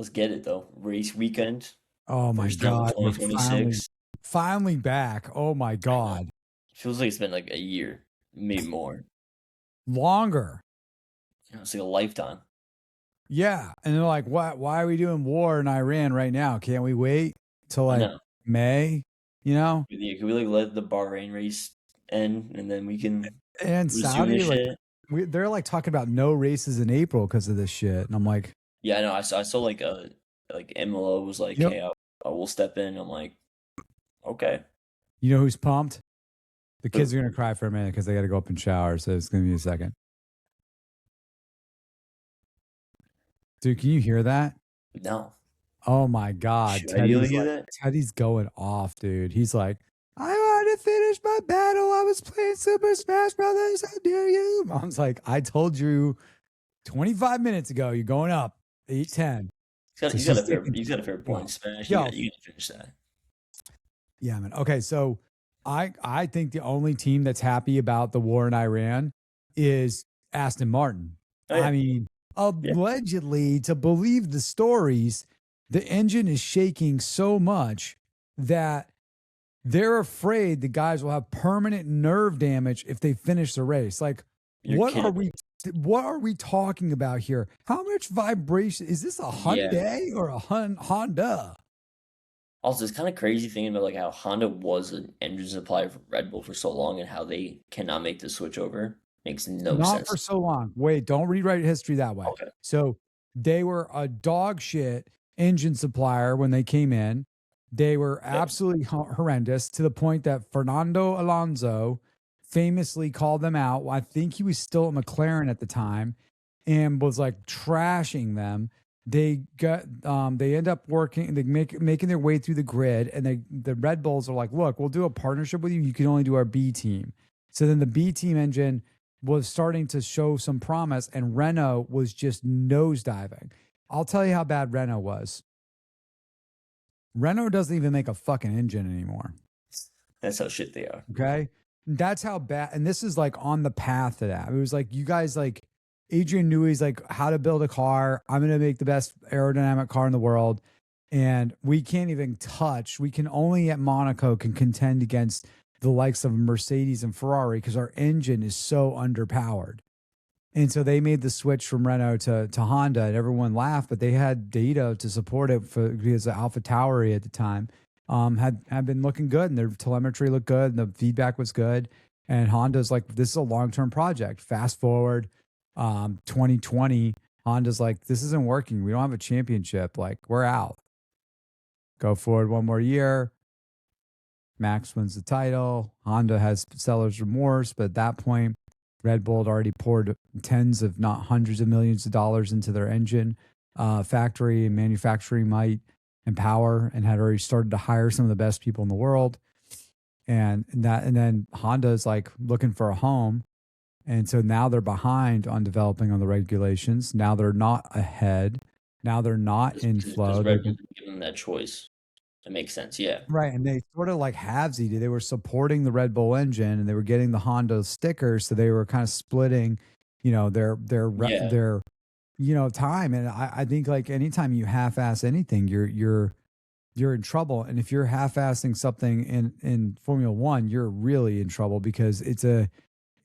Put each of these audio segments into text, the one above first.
Let's get it though. Race weekend. Oh my First time in god, we're finally 2026. finally back. Oh my I know. god. Feels like it's been like a year, maybe more. Longer. It's like a lifetime. Yeah, and they're like, why are we doing war in Iran right now? Can't we wait till I like know. May, you know? Can we like let the Bahrain race end and then we can And resume Saudi, this like, shit? they're like talking about no races in April because of this shit. And I'm like, Yeah, I know. I saw like MLO was like, yep. hey, I will step in. I'm like, okay. You know who's pumped? The kids Who? are gonna cry for a minute because they got to go up and shower. So it's gonna be a second. Dude, can you hear that? No. Oh my god, Should I be able to Teddy's hear like that? Teddy's going off, dude. He's like, I want to finish my battle. I was playing Super Smash Brothers. How dare you? Mom's like, I told you 25 minutes ago. You're going up 8-10. So He's got she's a fair taking point. Smash. yo. You gotta finish that. Yeah, man. Okay, so I think the only team that's happy about the war in Iran is Aston Martin. Oh I yeah. mean, Yeah. allegedly, to believe the stories, the engine is shaking so much that they're afraid the guys will have permanent nerve damage if they finish the race. Like, You're what are kidding. we what are we talking about here? How much vibration is this, a Yeah. Hyundai or a Honda? Also, it's kind of crazy thinking about like how Honda was an engine supplier for Red Bull for so long and how they cannot make the switch over. Makes no Not for sense. so long. Wait, don't rewrite history that way. Okay. So they were a dog shit engine supplier when they came in. They were Yeah. absolutely horrendous to the point that Fernando Alonso famously called them out. I think he was still at McLaren at the time and was like trashing them. They end up working, making their way through the grid, and the Red Bulls are like, look, we'll do a partnership with you. You can only do our B team. So then the B team engine was starting to show some promise, and Renault was just nosediving. I'll tell you how bad Renault was. Renault doesn't even make a fucking engine anymore. That's how shit they are. Okay. That's how bad. And this is like on the path to that. It was like, you guys, like, Adrian Newey's like, how to build a car. I'm going to make the best aerodynamic car in the world. And we can't even touch. We can only at Monaco can contend against the likes of Mercedes and Ferrari because our engine is so underpowered. And so they made the switch from Renault to Honda, and everyone laughed, but they had data to support it because the Alpha Tauri at the time had been looking good, and their telemetry looked good, and the feedback was good. And Honda's like, this is a long term project. Fast forward 2020, Honda's like, this isn't working. We don't have a championship. Like, we're out. Go forward one more year. Max wins the title. Honda has seller's remorse, but at that point, Red Bull had already poured tens, if not hundreds of millions of dollars into their engine factory and manufacturing might and power, and had already started to hire some of the best people in the world. And then Honda is like looking for a home. And so now they're behind on developing on the regulations. Now they're not ahead. Now they're not in Because flow. Red Bull didn't give them that choice. That makes sense. Yeah. Right, and they sort of like halvesied. They were supporting the Red Bull engine, and they were getting the Honda stickers, so they were kind of splitting, Yeah. their time. And I think like anytime you half-ass anything, you're in trouble. And if you're half-assing something in Formula One, you're really in trouble because it's a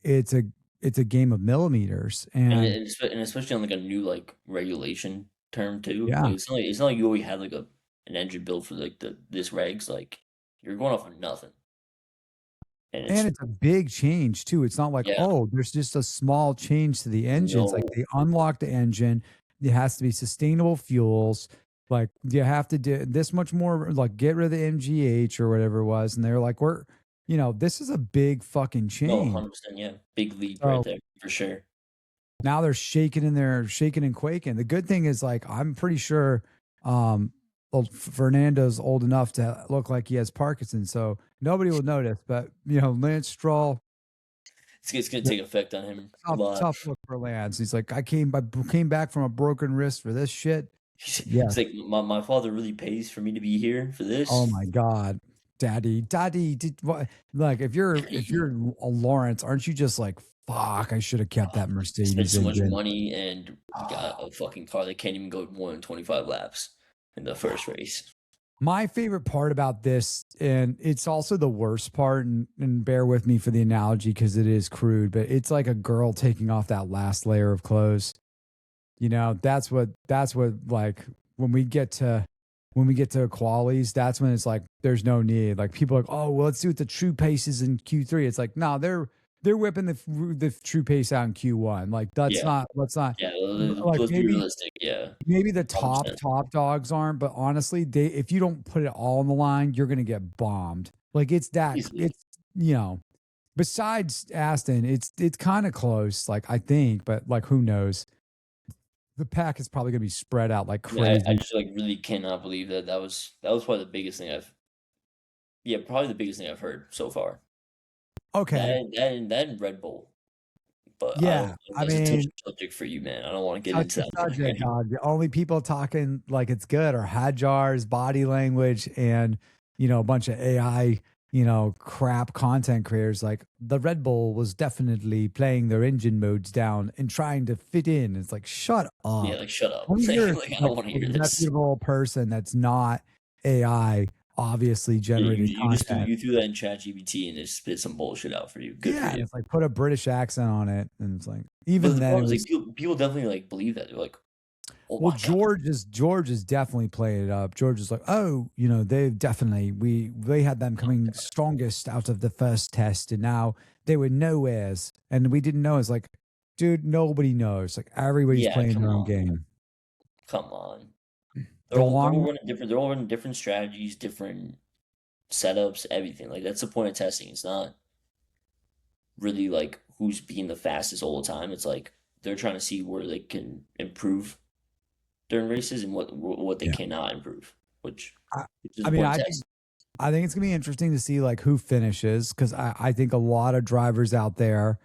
it's a game of millimeters. And And especially on like a new like regulation term too. yeah, Like it's not like you already had like an engine built for like this regs. Like you're going off of nothing. And and it's it's a big change too. It's not like, yeah, oh, there's just a small change to the engine. It's like no, they unlock the engine. It has to be sustainable fuels. Like you have to do this much more, like get rid of the MGH or whatever it was. And they're like, this is a big fucking no, change. 100%, yeah. Big leap right So there for sure. now they're shaking and quaking. The good thing is, like, I'm pretty sure Fernando's old enough to look like he has Parkinson's, so nobody will notice. But Lance Stroll, It's gonna take effect on him a lot. tough look for Lance. He's like, I came back from a broken wrist for this shit. Yeah. It's like my father really pays for me to be here for Oh this. my God, Daddy, did what? Like, if you're a Lawrence, aren't you just like fuck, I should have kept that Spent Mercedes so much engine. money and you got a fucking car that can't even go more than 25 laps in the first race. My favorite part about this, and it's also the worst part, and bear with me for the analogy because it is crude, but it's like a girl taking off that last layer of clothes. You know, that's what like when we get to qualies, that's when it's like there's no need. Like people are like, oh well, let's see what the true pace is in Q3. It's like, no, they're whipping the true pace out in Q1. Like that's Yeah, not let's not yeah. like Let's be realistic. Yeah, maybe the top 100%. top dogs aren't, but honestly, they if you don't put it all on the line, you're gonna get bombed. Like Easily. it's you know, besides Aston, it's kind of close, like I think, but like who knows? The pack is probably gonna be spread out like I mean, I crazy. just like really cannot believe that was probably the biggest thing probably the biggest thing I've heard so far. Okay, That and Red Bull, but I don't yeah, think I that's a touchy mean, subject for you, man. I don't want to get touch into the that one subject, already. dog. The only people talking like it's good are Hadjars, body language, and a bunch of AI, crap content creators. Like the Red Bull was definitely playing their engine modes down and trying to fit in. It's like, shut Yeah, up. like shut up. Only you're Like I like don't want to a hear this. reputable person that's not AI, obviously Yeah, you, generated you just threw content. you threw that in ChatGPT and it spit some bullshit out for you. Good for Yeah, and you. it's like put a British accent on it, and it's like But even the then problem it is like was. people definitely like believe that. They're like, oh Well, my god. George is definitely playing it up. George is like, oh, they've definitely they had them coming strongest out of the first test, and now they were nowheres, and we didn't know. It's like, dude, nobody knows. Like everybody's Yeah, playing come their own on. game. Come on. They're The all they're all long, running different they're all running different strategies, different setups, everything. Like that's the point of testing. It's not really like who's being the fastest all the time. It's like they're trying to see where they can improve during races and what they yeah. cannot improve, I, which is I the mean, point of testing. I think it's gonna be interesting to see like who finishes because I think a lot of drivers out there,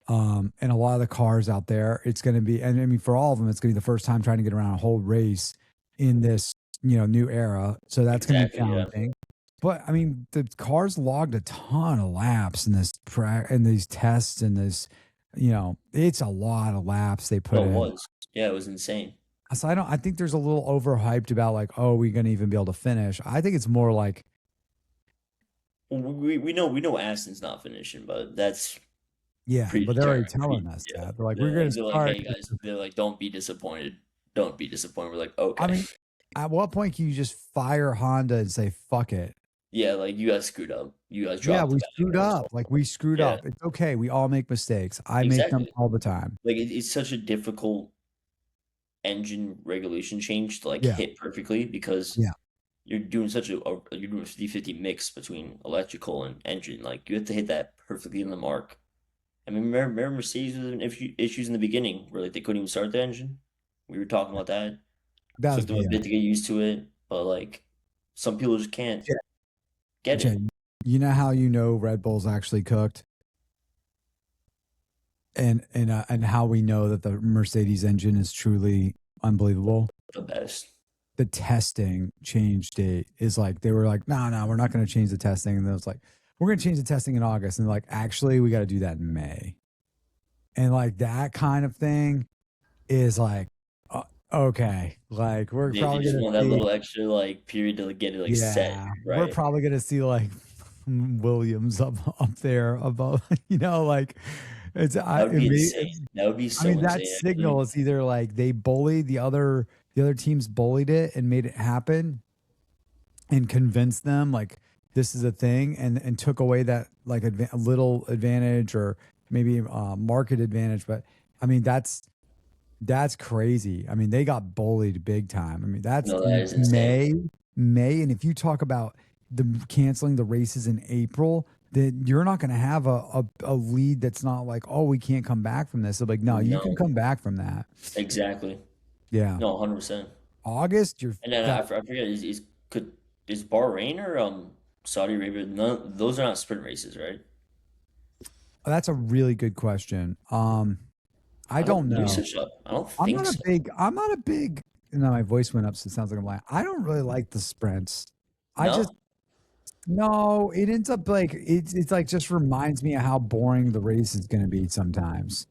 and a lot of the cars out there, it's gonna be, and I mean for all of them, it's gonna be the first time trying to get around a whole race in this new era. So that's gonna be Exactly, yeah. challenging. But I mean, the cars logged a ton of laps in this in these tests and this, it's a lot of laps they put No, it in. was. Yeah, it was insane. So I think there's a little overhyped about like, oh, we're gonna even be able to finish. I think it's more like, Well, we know Aston's not finishing, but that's yeah, but they're already predetermined. telling us Yeah. that. They're like, we're gonna They're like, start. hey guys, they're like, don't be disappointed. Don't be disappointed. We're like, I okay. mean, at what point can you just fire Honda and say, fuck it? Yeah, like you guys screwed up. You guys Yeah, dropped the we bag. screwed up. Like we screwed Yeah, up. It's okay. We all make mistakes. I make them exactly. all the time. Like it's such a difficult engine regulation change to like Yeah. hit perfectly because Yeah. you're doing you're doing a 50-50 mix between electrical and engine. Like you have to hit that perfectly in the mark. I mean, remember Mercedes was having issues in the beginning where like they couldn't even start the engine. We were talking about that. That was Took them a bit BS. to get used to it, but like some people just can't Yeah. get it. Jay, you know how Red Bull's actually cooked? And how we know that the Mercedes engine is truly unbelievable? The best. The testing change date is like they were like, no, no, we're not going to change the testing. And it was like, we're going to change the testing in August. And like, actually, we got to do that in May. And like that kind of thing is like, okay, like we're They probably just going to want that see, little extra like period to like, get it like set yeah, we're right. probably going to see like Williams up there above, like it's, That would be insane. That would be I so mean, that insane, actually. signal is either like they bullied the other teams bullied it and made it happen and convinced them like this is a thing and took away that like a little advantage or maybe market advantage. But I mean, that's crazy. I mean, they got bullied big time. I mean, that's No, that is insane. May, and if you talk about the canceling the races in April, then you're not going to have a lead that's not like, oh, we can't come back from this. So like, no, you can No, come back from that. exactly. Yeah, No, 100%. August, you're And then that. I forget is Bahrain or Saudi Arabia? None, those are not sprint races, right? That's a really good question. I I don't don't let me know. switch it up. I don't I'm think not a so. big. I'm not a big. No, my voice went up, so it sounds like I'm lying. I don't really like the sprints. I just No? No, it ends up like it's like just reminds me of how boring the race is going to be sometimes.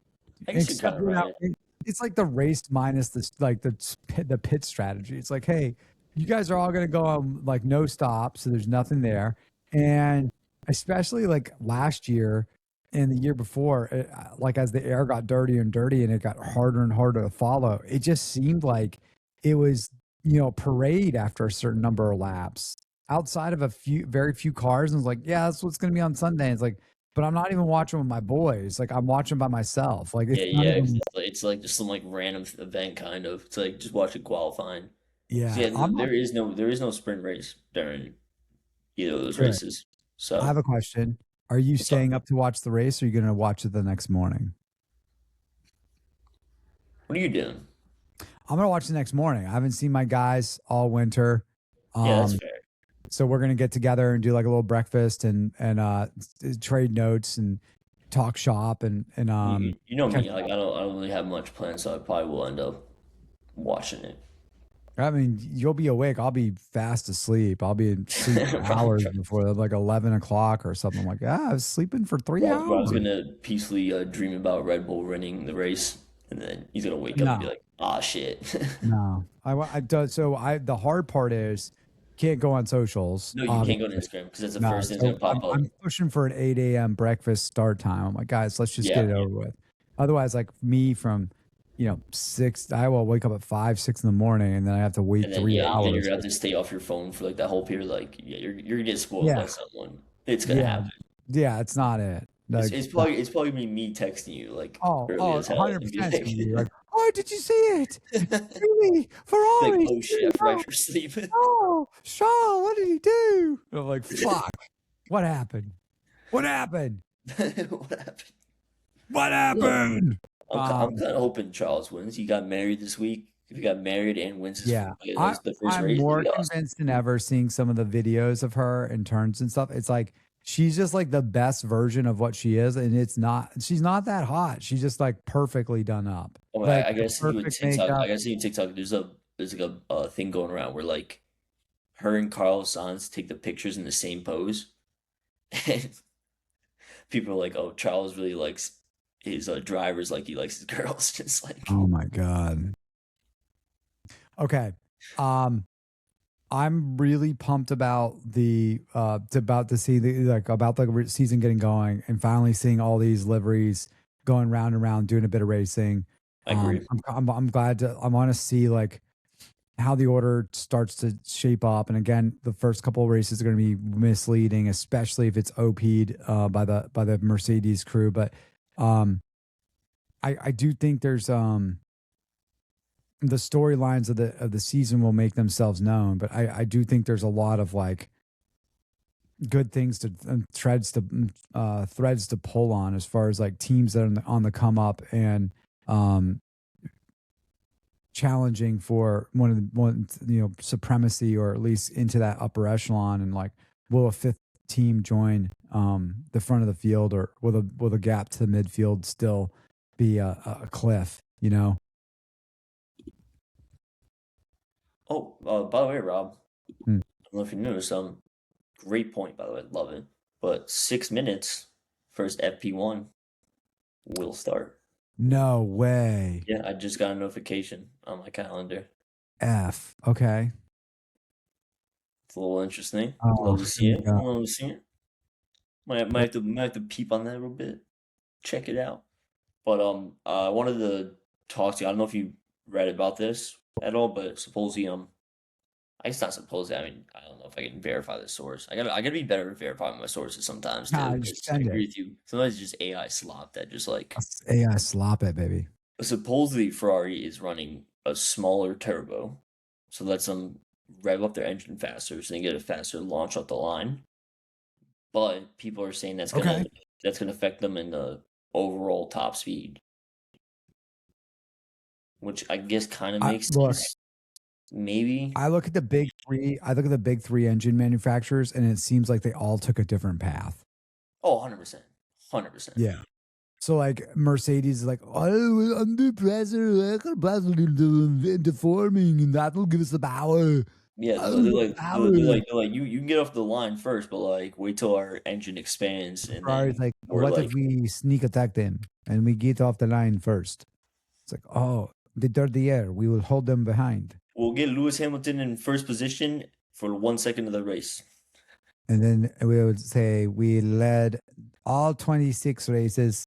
I guess you're kind Except of right. it's like the race minus this like the pit strategy. It's like, hey, you guys are all going to go on like no stop, so there's nothing there, and especially like last year and the year before, like as the air got dirtier and dirty and it got harder and harder to follow, it just seemed like it was parade after a certain number of laps outside of a few very few cars, and it's like, yeah, that's what's going to be on Sunday. It's like, but I'm not even watching with my boys. Like I'm watching by myself. Like Yeah, it's not yeah. 'Cause even. it's like just some like random event kind of. It's like just watching qualifying. 'Cause Yeah, yeah, I'm not there is no sprint race during either of those good. races. I have So a question. Are you what's up? staying up to watch the race, or are you going to watch it the next morning? What are you doing? I'm going to watch the next morning. I haven't seen my guys all winter. Yeah, that's Um, fair. so we're going to get together and do like a little breakfast and trade notes and talk shop and You know catch me. Like I don't really have much planned, so I probably will end up watching it. I mean, you'll be awake. I'll be fast asleep. I'll be asleep for hours Probably. before like 11 o'clock or something. I'm like, yeah, I was sleeping for three Rob's hours. gonna peacefully dream about Red Bull winning the race, and then he's gonna wake up and be No, like, "Ah, shit." no. I do. So the hard part is can't go on socials, No, you can't go to obviously. Instagram because that's the No. first thing that's So gonna pop up. I'm pushing for an 8 a.m. breakfast start time. I'm like, guys, let's just get Yeah, it over with. Otherwise, like me from, six, I will wake up at 5, 6 in the morning and then I have to wait and then 3 then you're hours. gonna have to stay off your phone for like that whole period. Like, yeah, you're gonna get spoiled by Yeah. someone. It's gonna Yeah. happen. Yeah. It's not it. It's, Like, it's probably it's probably gonna be me texting you like early as hell and 100% be it's gonna be like, like, oh, did you see it? Truly, like, Ferrari, oh shit, I forgot no, you're asleep. no, Charles, what did he do? And I'm like, fuck, what happened? What happened? What happened? What No, happened? I'm Um, kind of hoping Charles wins. He got married this week. If he got married and wins his yeah, the first I'm race, it'd more be awesome. convinced than ever seeing some of the videos of her and turns and stuff. It's like she's just like the best version of what she is, and she's not that hot. She's just like perfectly done up, Oh, like I the guess even perfect TikTok. I makeup. guess even TikTok. There's like a thing going around where like her and Carlos Sainz take the pictures in the same pose, and people are like, "Oh, Charles really likes his drivers like he likes his girls." Just like, Oh my god. Okay. Um, I'm really pumped about about to see the like about the season getting going and finally seeing all these liveries going round and round doing a bit of racing. I agree. I'm glad to I want to see like how the order starts to shape up. And again, the first couple of races are going to be misleading, especially if it's OP'd by the Mercedes crew. But um, I do think there's the storylines of the season will make themselves known. But I do think there's a lot of like good things to threads to pull on as far as like teams that are on the come up and um challenging for one supremacy or at least into that upper echelon, and like will a fifth team join the front of the field, or will the gap to the midfield still be a cliff, Oh, by the way, Rob, Hmm. I don't know if you noticed, great point, by the way, love it. But 6 minutes, first FP1 will start. No way. Yeah, I just got a notification on my calendar. F. Okay. It's a little interesting. Oh, Love to see here we it. go. Love to see it. Might have to peep on that a little bit. Check it out. But I wanted to talk to you. I don't know if you read about this at all, but supposedly it's not supposed. I mean, I don't know if I can verify the source. I gotta be better at verifying my sources sometimes too. Nah, just Because I send agree it. with you. Sometimes it's just AI slop that just like That's AI slop it, baby. supposedly Ferrari is running a smaller turbo, so lets them rev up their engine faster, so they get a faster launch off the line. But people are saying Okay. that's gonna affect them in the overall top speed, which I guess kind of I makes look. sense. Maybe. I look at the big three. I look at the big three engine manufacturers, and it seems like they all took a different path. Oh, 100%. 100%. Yeah. So like Mercedes is like, oh, under pressure, I can pass it into forming, and that will give us the power. Yeah, Ferrari. they're like you can get off the line first, but like wait till our engine expands and Ferrari's then like, we're what if like we sneak attack them and we get off the line first? It's like, oh, the dirty air. We will hold them behind. we'll get Lewis Hamilton in first position for 1 second of the race. And then we would say we led all 26 races.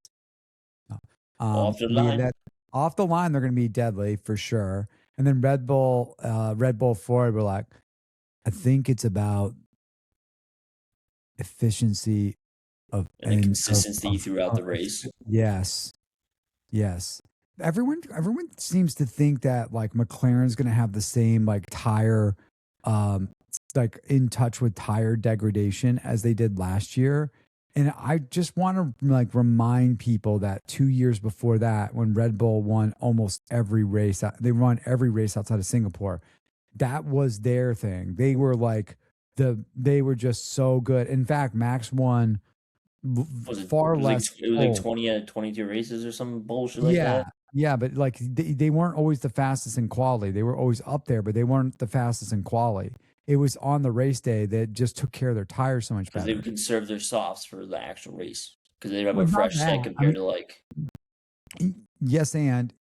No. Off the We line. led off the line. They're going to be deadly for sure. And then Red Bull Ford were like, I think it's about efficiency And the consistency throughout the race. yes, yes. Everyone seems to think that like McLaren's going to have the same like tire, um, like in touch with tire degradation as they did last year. And I just want to like remind people that 2 years before that, when Red Bull won almost every race, they won every race outside of Singapore. That was their thing. They were like they were just so good. In fact, Max won Was it? far less It was like pole. 20 out of 22 races or some bullshit like Yeah. that. Yeah, but like they weren't always the fastest in quality. They were always up there, but they weren't the fastest in quality. It was on the race day that just took care of their tires so much Because they better. would conserve their softs for the actual race. Because they'd have Well, a not fresh that. set I compared mean, to like yes, and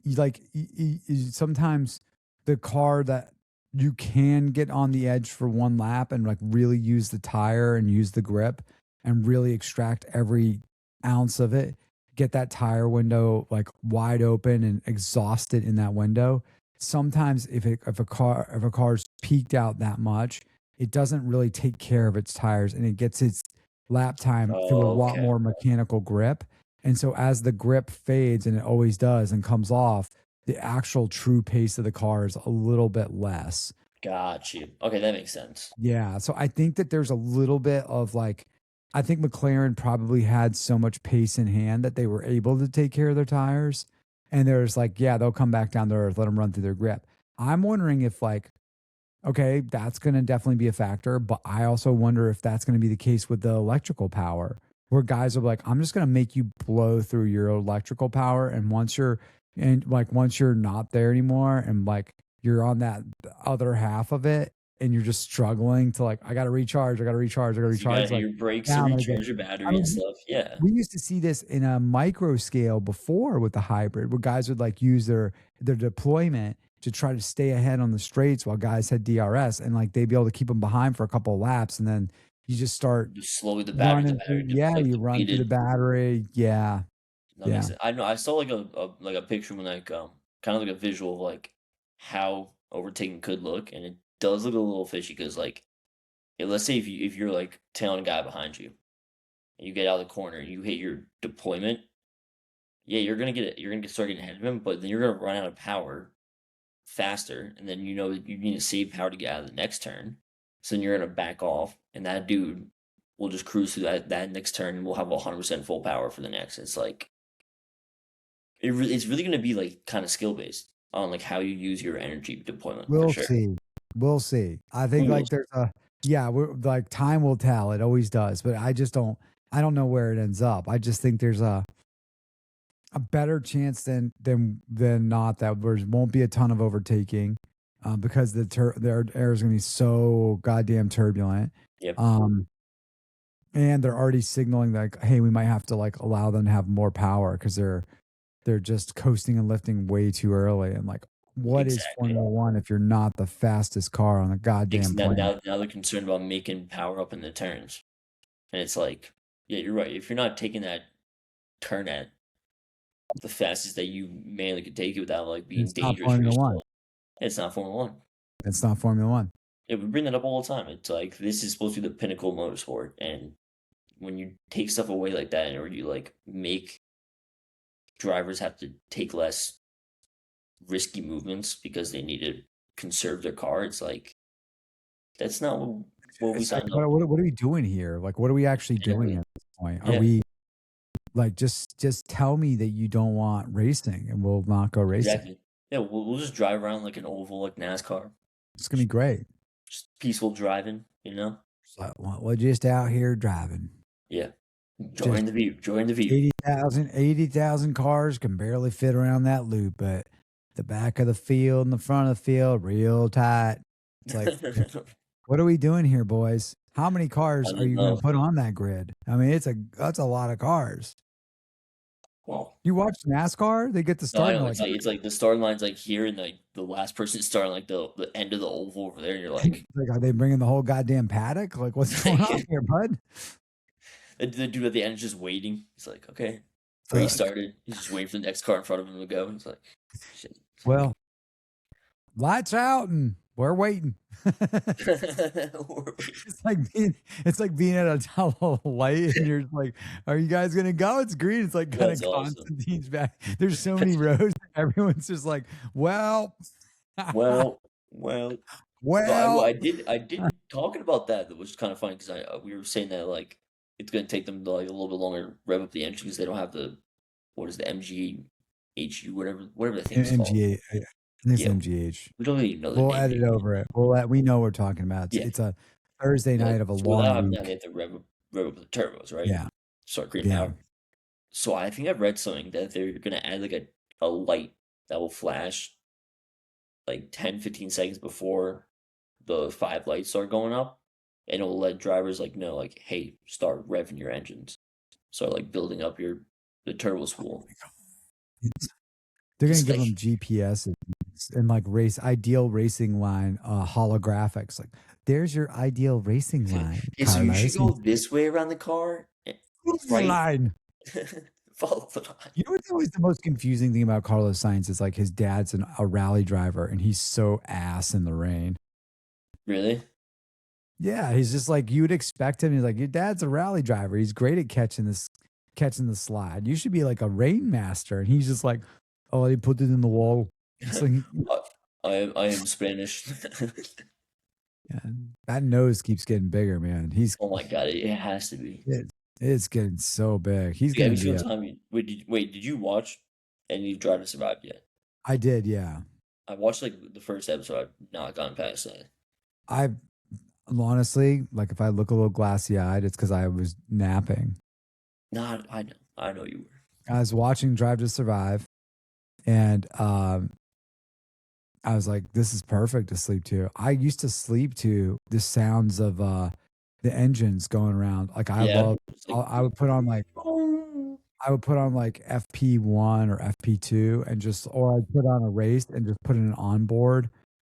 sometimes the car that you can get on the edge for one lap and like really use the tire and use the grip and really extract every ounce of it, get that tire window like wide open and exhaust it in that window. Sometimes if a car's peaked out that much, it doesn't really take care of its tires and it gets its lap time through a oh, lot okay. more mechanical grip. And so as the grip fades, and it always does, and comes off, the actual true pace of the car is a little bit less. Got you. Okay, that makes sense. Yeah. So I think that there's a little bit of like, I think McLaren probably had so much pace in hand that they were able to take care of their tires. And there's like, yeah, they'll come back down to earth, let them run through their grip. I'm wondering if like, okay, that's going to definitely be a factor. But I also wonder if that's going to be the case with the electrical power, where guys are like, I'm just going to make you blow through your electrical power. Once you're not there anymore and like you're on that other half of it and you're just struggling to like, I got to recharge, I got to recharge, I got to So you gotta recharge. hit Like, your brakes to now I'm going to get, recharge your I battery and mean, stuff. Yeah. we used to see this in a micro scale before with the hybrid, where guys would like use their deployment to try to stay ahead on the straights while guys had DRS, and like they'd be able to keep them behind for a couple of laps, and then you just start Just slowly the running through. battery Yeah, like you run through the depleted. battery. Yeah, That makes yeah. sense. I know I saw like a picture when like kind of like a visual of like how overtaking could look, and it does look a little fishy because like let's say if you're like tailing a guy behind you and you get out of the corner, you hit your deployment, yeah, you're gonna get start getting ahead of him, but then you're gonna run out of power faster, and then you know that you need to save power to get out of the next turn. So then you're gonna back off, and that dude will just cruise through that next turn, and we'll have 100% full power for the next. It's like it's really gonna be like kind of skill based on like how you use your energy deployment for We'll sure. see. We'll see. I We think will. like there's a yeah. We're like time will tell. It always does, but I just don't. I don't know where it ends up. I just think there's a better chance than not that there won't be a ton of overtaking, because their air is going to be so goddamn turbulent. Yep. Um, and they're already signaling like, hey, we might have to like allow them to have more power because they're just coasting and lifting way too early. And like, what is Exactly. Formula One if you're not the fastest car on the goddamn Now, planet? now they're concerned about making power up in the turns, and it's like, yeah, you're right. If you're not taking that turn at the fastest that you manually could take it without like being It's not dangerous for Formula One. yourself, it's not Formula One. It's not Formula One. Yeah, we bring that up all the time. It's like this is supposed to be the pinnacle of motorsport, and when you take stuff away like that, or you like make drivers have to take less risky movements because they need to conserve their car, it's like that's not what we It's like, signed up what are we doing here? Like, what are we actually doing technically. at this point? Are Yeah, we like just tell me that you don't want racing and we'll not go racing. exactly. Yeah, we'll just drive around like an oval, like NASCAR, It's gonna be great. just peaceful driving, you know? So, we're just out here driving. Yeah, join Just the view, join the view. 80,000 cars can barely fit around that loop, but the back of the field and the front of the field real tight. It's like, what are we doing here, boys? How many I cars are don't you going to know. put on that grid? I mean, that's a lot of cars. Well, You watch NASCAR? They get to no, I start and know. they're like, It's like the starting line's like here, and like the last person starting like the end of the oval over there, and you're it's like, like, are they bringing the whole goddamn paddock? Like, what's going on here, bud? the dude at the end is just waiting. He's like, okay, race Fuck. started. He's just waiting for the next car in front of him to go. He's like, shit. Well, lights out and we're waiting. Or wait. It's like being at a tunnel light and you're just like, are you guys gonna go? It's green. It's like kind That's of awesome. Constantine's back. There's so many rows. Everyone's just like, well, Well, well. No, well. I did talking about that. That was kind of funny because we were saying that like it's gonna take them like a little bit longer to rev up the engine because they don't have the what is the MGHU whatever the thing's called. MGA. I think it's Yeah, MGH. we don't even know the We'll name edit anymore. over it. We know what we're talking about. Yeah, It's a Thursday well, night of a so without long having that, they week. have to rev up the turbos, right? Yeah. Start creating Yeah. power. So I think I've read something that they're gonna add like a light that will flash like 10-15 seconds before the five lights start going up, and it'll let drivers like know like, hey, start revving your engines, start like building up the turbo spool. They're gonna It's give like, them GPS and like ideal racing line holographics. Like, there's your ideal racing line, okay, so you should Carlos. go this way around the car, right? Line. Follow the line. You know what's always the most confusing thing about Carlos Sainz is like his dad's a rally driver and he's so ass in the rain. Really? Yeah, he's just like you would expect him. He's like, your dad's a rally driver. He's great at catching the slide. You should be like a rain master. And he's just like, oh, they put it in the wall. It's like, I am Spanish. yeah, that nose keeps getting bigger, man. Oh my god, it has to be. It's getting so big. He's Yeah, gonna every be single a. time wait, did you watch any Drive to Survive yet? I did, yeah. I watched like the first episode. I've not gone past that. I honestly like if I look a little glassy eyed, it's because I was napping. Not, I know you were. I was watching Drive to Survive, and I was like, "This is perfect to sleep to." I used to sleep to the sounds of the engines going around. Like I Yeah, love. it's like, I would put on like FP1 or FP2 and just or I'd put on a race and just put in an onboard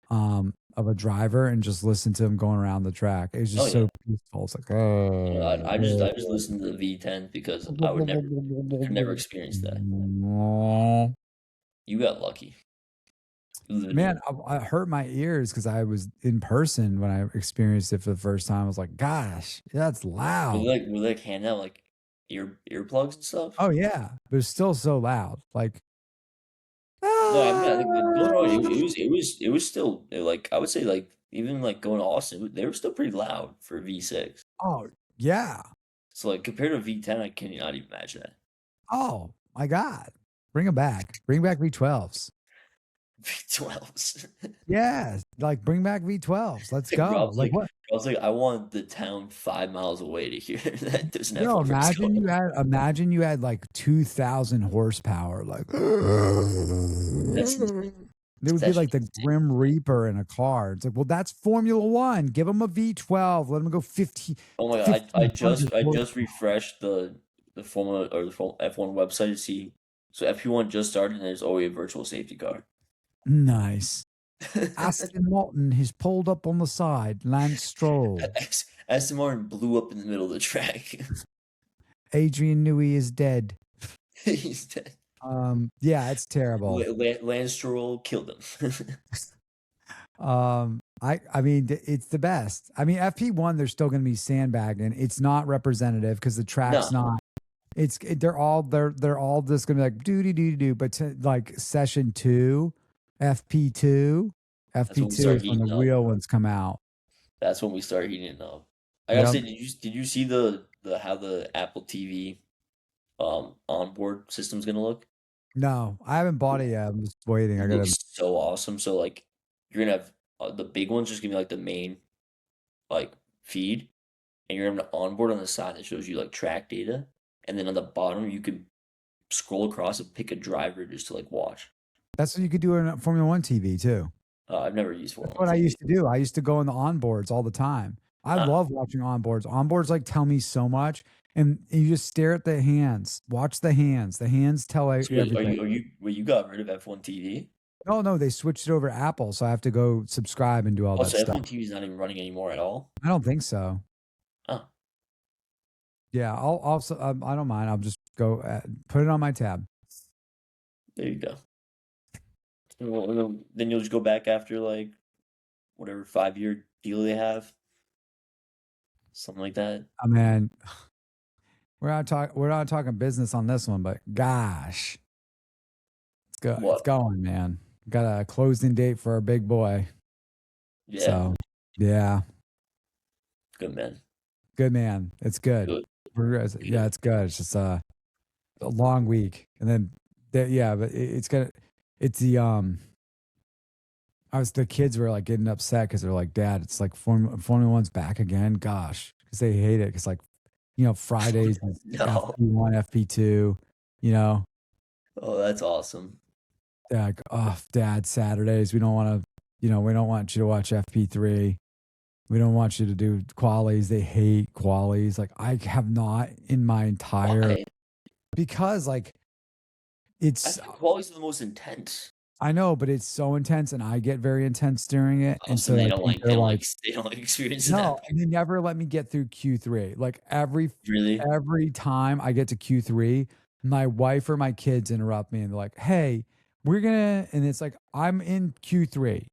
of a driver and just listen to him going around the track. It was oh just yeah. so peaceful. It's like, I just listened to the V10 because I could never experience that. You got lucky. You live in Man, I hurt my ears because I was in person when I experienced it for the first time. I was like, gosh, that's loud. were they like handing out like earplugs and stuff? Oh yeah, but it's still so loud. Like, No, I mean I think don't get me wrong, ah! it was still like I would say like even like going to Austin, they were still pretty loud for V6. Oh yeah. So like compared to V10, I cannot even imagine that. Oh my God. Bring them back. Bring back V12s. V12s. Yeah, like bring back V12s. Let's Like go. Like what? Rob's like, I want the town 5 miles away to hear that there's an Yo, F1 race going. imagine you had like 2,000 horsepower. Like That's there would be that's like the Grim Reaper in a car. It's like, well, that's Formula One. Give them a V12. Let them go 15, oh my god, 1,500 I just horsepower. refreshed the Formula or the F1 website to see. So FP1 just started and there's already a virtual safety car. Nice. Aston Martin has pulled up on the side. Lance Stroll. Aston Martin blew up in the middle of the track. Adrian Newey is dead. He's dead. Yeah, it's terrible. Lance Stroll killed him. I mean it's the best. I mean FP1 they're still going to be sandbagging. It's not representative because the track's No, not. They're all just going to be like do. But to, like session 2, FP2, that's when we FP2 start is when the heating up. real ones come out. That's when we start heating it up. I gotta Yep. say, did you see the how the Apple TV onboard system's gonna look? No, I haven't bought it yet. I'm just waiting. It I gotta. looks so awesome. So like you're gonna have the big one's just gonna be like the main like feed, and you're gonna have an onboard on the side that shows you like track data, and then on the bottom you can scroll across and pick a driver just to like watch. That's what you could do in a Formula One TV too. I've never used That's Formula what One I TV. used to do. I used to go on the onboards all the time. I Huh. love watching onboards. Onboards like tell me so much, and you just stare at the hands. Watch the hands. The hands tell So wait, everything. wait, you got rid of F1 TV? Oh no, they switched it over to Apple, so I have to go subscribe and do all Oh, that so stuff. F1 TV is not even running anymore at all? I don't think so. Oh, Yeah, I'll also I don't mind. I'll just go put it on my tab. there you go. Well, then you'll just go back after like whatever 5-year deal they have, something like that. I mean, we're not talking business on this one, but gosh, it's What? going, man. Got a closing date for our big boy. Yeah, So, yeah, good man. good man. It's good. Good, Yeah, good. it's good. It's just a long week, and then yeah, but it's gonna. It's the kids were like getting upset because they're like, Dad, it's like Formula One's back again. Gosh, because they hate it. Because like, Fridays is No. FP1, FP2. You know, Oh, that's awesome. they're like, oh, Dad, Saturdays we don't want to. We don't want you to watch FP3. We don't want you to do qualies. They hate qualies. Like I have not in my entire Why? because like I it's think quality's the most intense. I know, but it's so intense and I get very intense during it. Oh, And so so I think they're like, they don't like experiencing that. no, and they never let me get through Q3. Like Really? every time I get to Q3, my wife or my kids interrupt me and they're like, "Hey, we're gonna," and it's like I'm in Q3.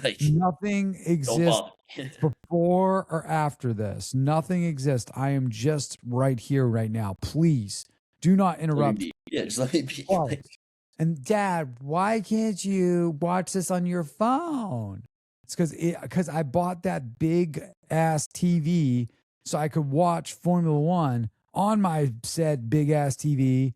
Like, Nothing don't exists bother me. before or after this. Nothing exists. I am just right here, right now. Please do not Let me interrupt. be. Yeah, just let me be. Like, Qualities. And Dad, why can't you watch this on your phone? It's because I bought that big ass TV so I could watch Formula One on my said big ass TV.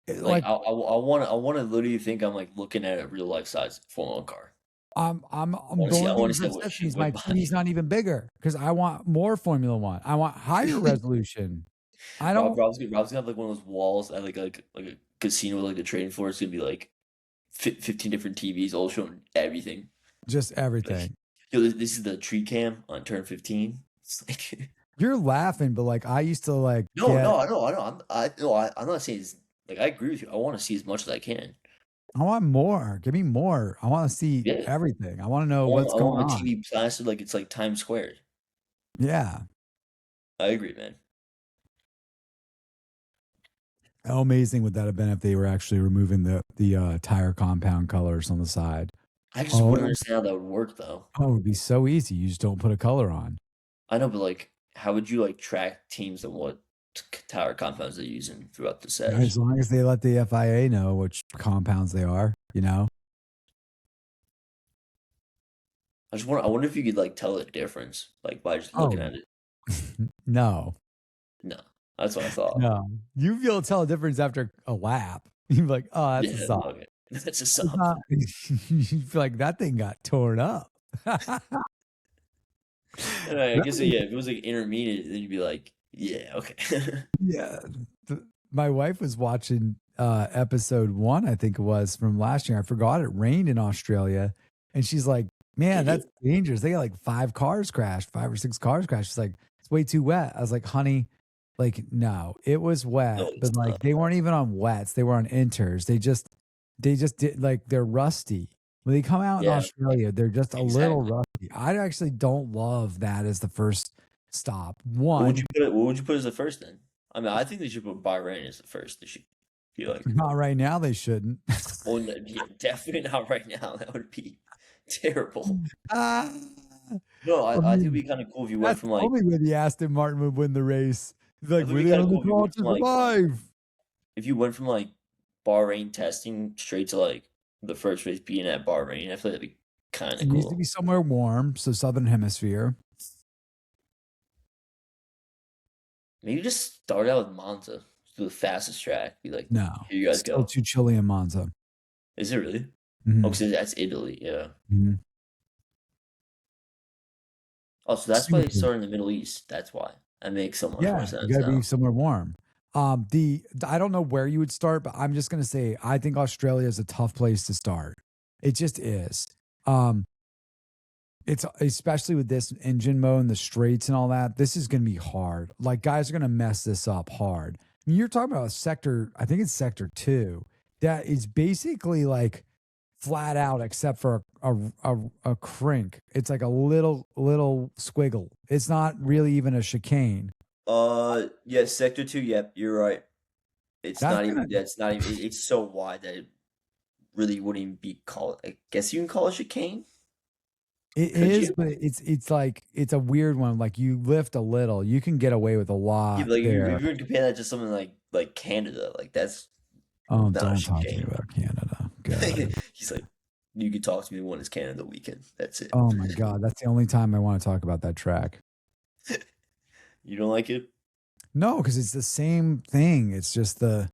like Like I want to literally think I'm like looking at a real life size Formula One car. The I only thing want to that see what upsets me she is my went TV's by. not even bigger because I want more Formula One. I want higher resolution. I don't Rob's gonna have like one of those walls at like a casino with like the trading floor. It's gonna be like 15 different TVs all showing everything. just Like, everything. yo, this is the tree cam on turn 15. It's like, You're laughing, but like I used to like no, get no, I know. I'm not saying it's like I agree with you. I want to see as much as I can. I want more. Give me more. I want to see Yeah, everything. I want to know what's I going want my on. TV plastered like it's like Times Square. Yeah. I agree, man. How amazing would that have been if they were actually removing the tire compound colors on the side? I just wouldn't Oh, understand how that would work though. oh, it'd be so easy. You just don't put a color on. I know, but like, how would you like track teams and what tower compounds they're using throughout the As set? long as they let the FIA know which compounds they are. I wonder if you could like tell the difference, like by just looking Oh, at it. no. No, that's what I thought. No. You be able to tell a difference after a lap. You'd be like, oh, that's a Yeah, soft. okay. That's a It's sub. not, you feel like that thing got torn up. I That guess yeah. If it was like intermediate, then you'd be like, yeah, okay. Yeah. My wife was watching episode 1, I think it was from last year. I forgot it rained in Australia. And she's like, man, Did that's it? dangerous. They got like 5 or 6 cars crashed. She's like, it's way too wet. I was like, honey, like, no, it was No, wet, it's but like not. they weren't even on wets. They were on inters. They just did like they're rusty. When they come out in Yeah, Australia, they're just a little exactly. rusty. I actually don't love that as the first stop. What would One, you put? What would you put as the first then? I mean, I think they should put Bahrain as the first. They should be like, not right now, they shouldn't. well, no, yeah, definitely not right now. That would be terrible. Ah, No, I I think it'd mean, be kind of cool if you went that's from like. only way the Aston Martin would win the race. He's I like, think it'd we're be the kind of only cool if you car went to from like survive. if you went from like Bahrain testing straight to like the first race being at Bahrain. I feel like that'd be kind It of needs to cool. be somewhere warm, so southern hemisphere. Maybe just start out with Monza, just do the fastest track. Be like, No, here you guys still go. too chilly in Monza. Is it really? Oh, Mhm, because that's Italy. Yeah. mhm. Oh, so that's why they Super. started in the Middle East. That's why. That makes so much more Yeah, you sense gotta be now. somewhere warm. I don't know where you would start, but I'm just gonna say I think Australia is a tough place to start. It just is. Um, It's especially with this engine mode and the straights and all that. This is going to be hard. Like guys are going to mess this up hard. I mean, you're talking about a sector. I think it's sector 2. That is basically like flat out, except for a crink. It's like a little squiggle. It's not really even a chicane. Yeah, Sector 2, yep, you're right. It's That's not gonna even, that's not even, it's so wide that it really wouldn't even be called, I guess you can call it chicane? It Could is, you? but it's like it's a weird one. Like you lift a little, you can get away with a Yeah, lot but like there. if you were to compare that to something like Canada, like that's Oh, not a don't talk to me chicane. about Canada. God. He's like, you can talk to me when it's Canada weekend. That's it. Oh my God. That's the only time I want to talk about that track. You don't like it? No, because it's the same thing. It's just the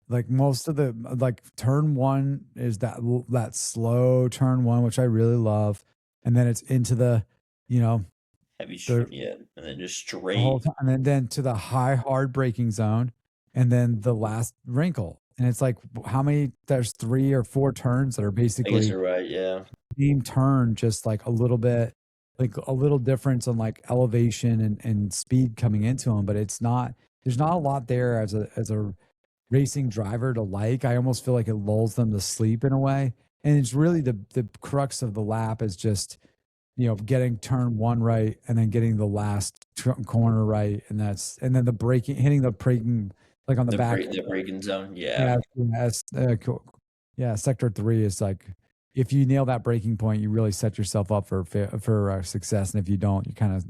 like most of the like turn one is that slow turn one, which I really love. And then it's into the, you know, Heavy, the yeah, and then just the whole straight. time, and then to the high hard braking zone, and then the last wrinkle. And it's like how many? There's 3 or 4 turns that are I guess basically you're right. Yeah, same turn, just like a little bit, like a little difference on like elevation and speed coming into them. But it's not. There's not a lot there as a racing driver to like. I almost feel like it lulls them to sleep in a way. And it's really the crux of the lap is just getting turn one right and then getting the last corner right, and and then the braking, hitting the braking like on the back. the braking zone. Yeah, Yeah, yeah. Sector 3 is like if you nail that breaking point, you really set yourself up for success, and if you don't, you kind of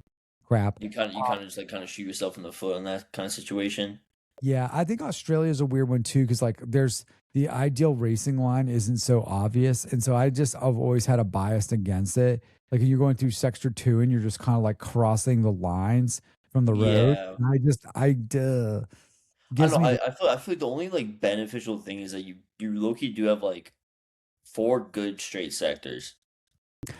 crap. you kind of just like kind of shoot yourself in the foot in that kind of situation. Yeah, I think Australia is a weird one too because like there's the ideal racing line isn't so obvious, and so I've always had a bias against it. Like you're going through sector 2 and you're just kind of like crossing the lines from the road. Yeah, And I duh, I don't gives know. me the I feel like the only like beneficial thing is that you low-key do have like four good straight sectors,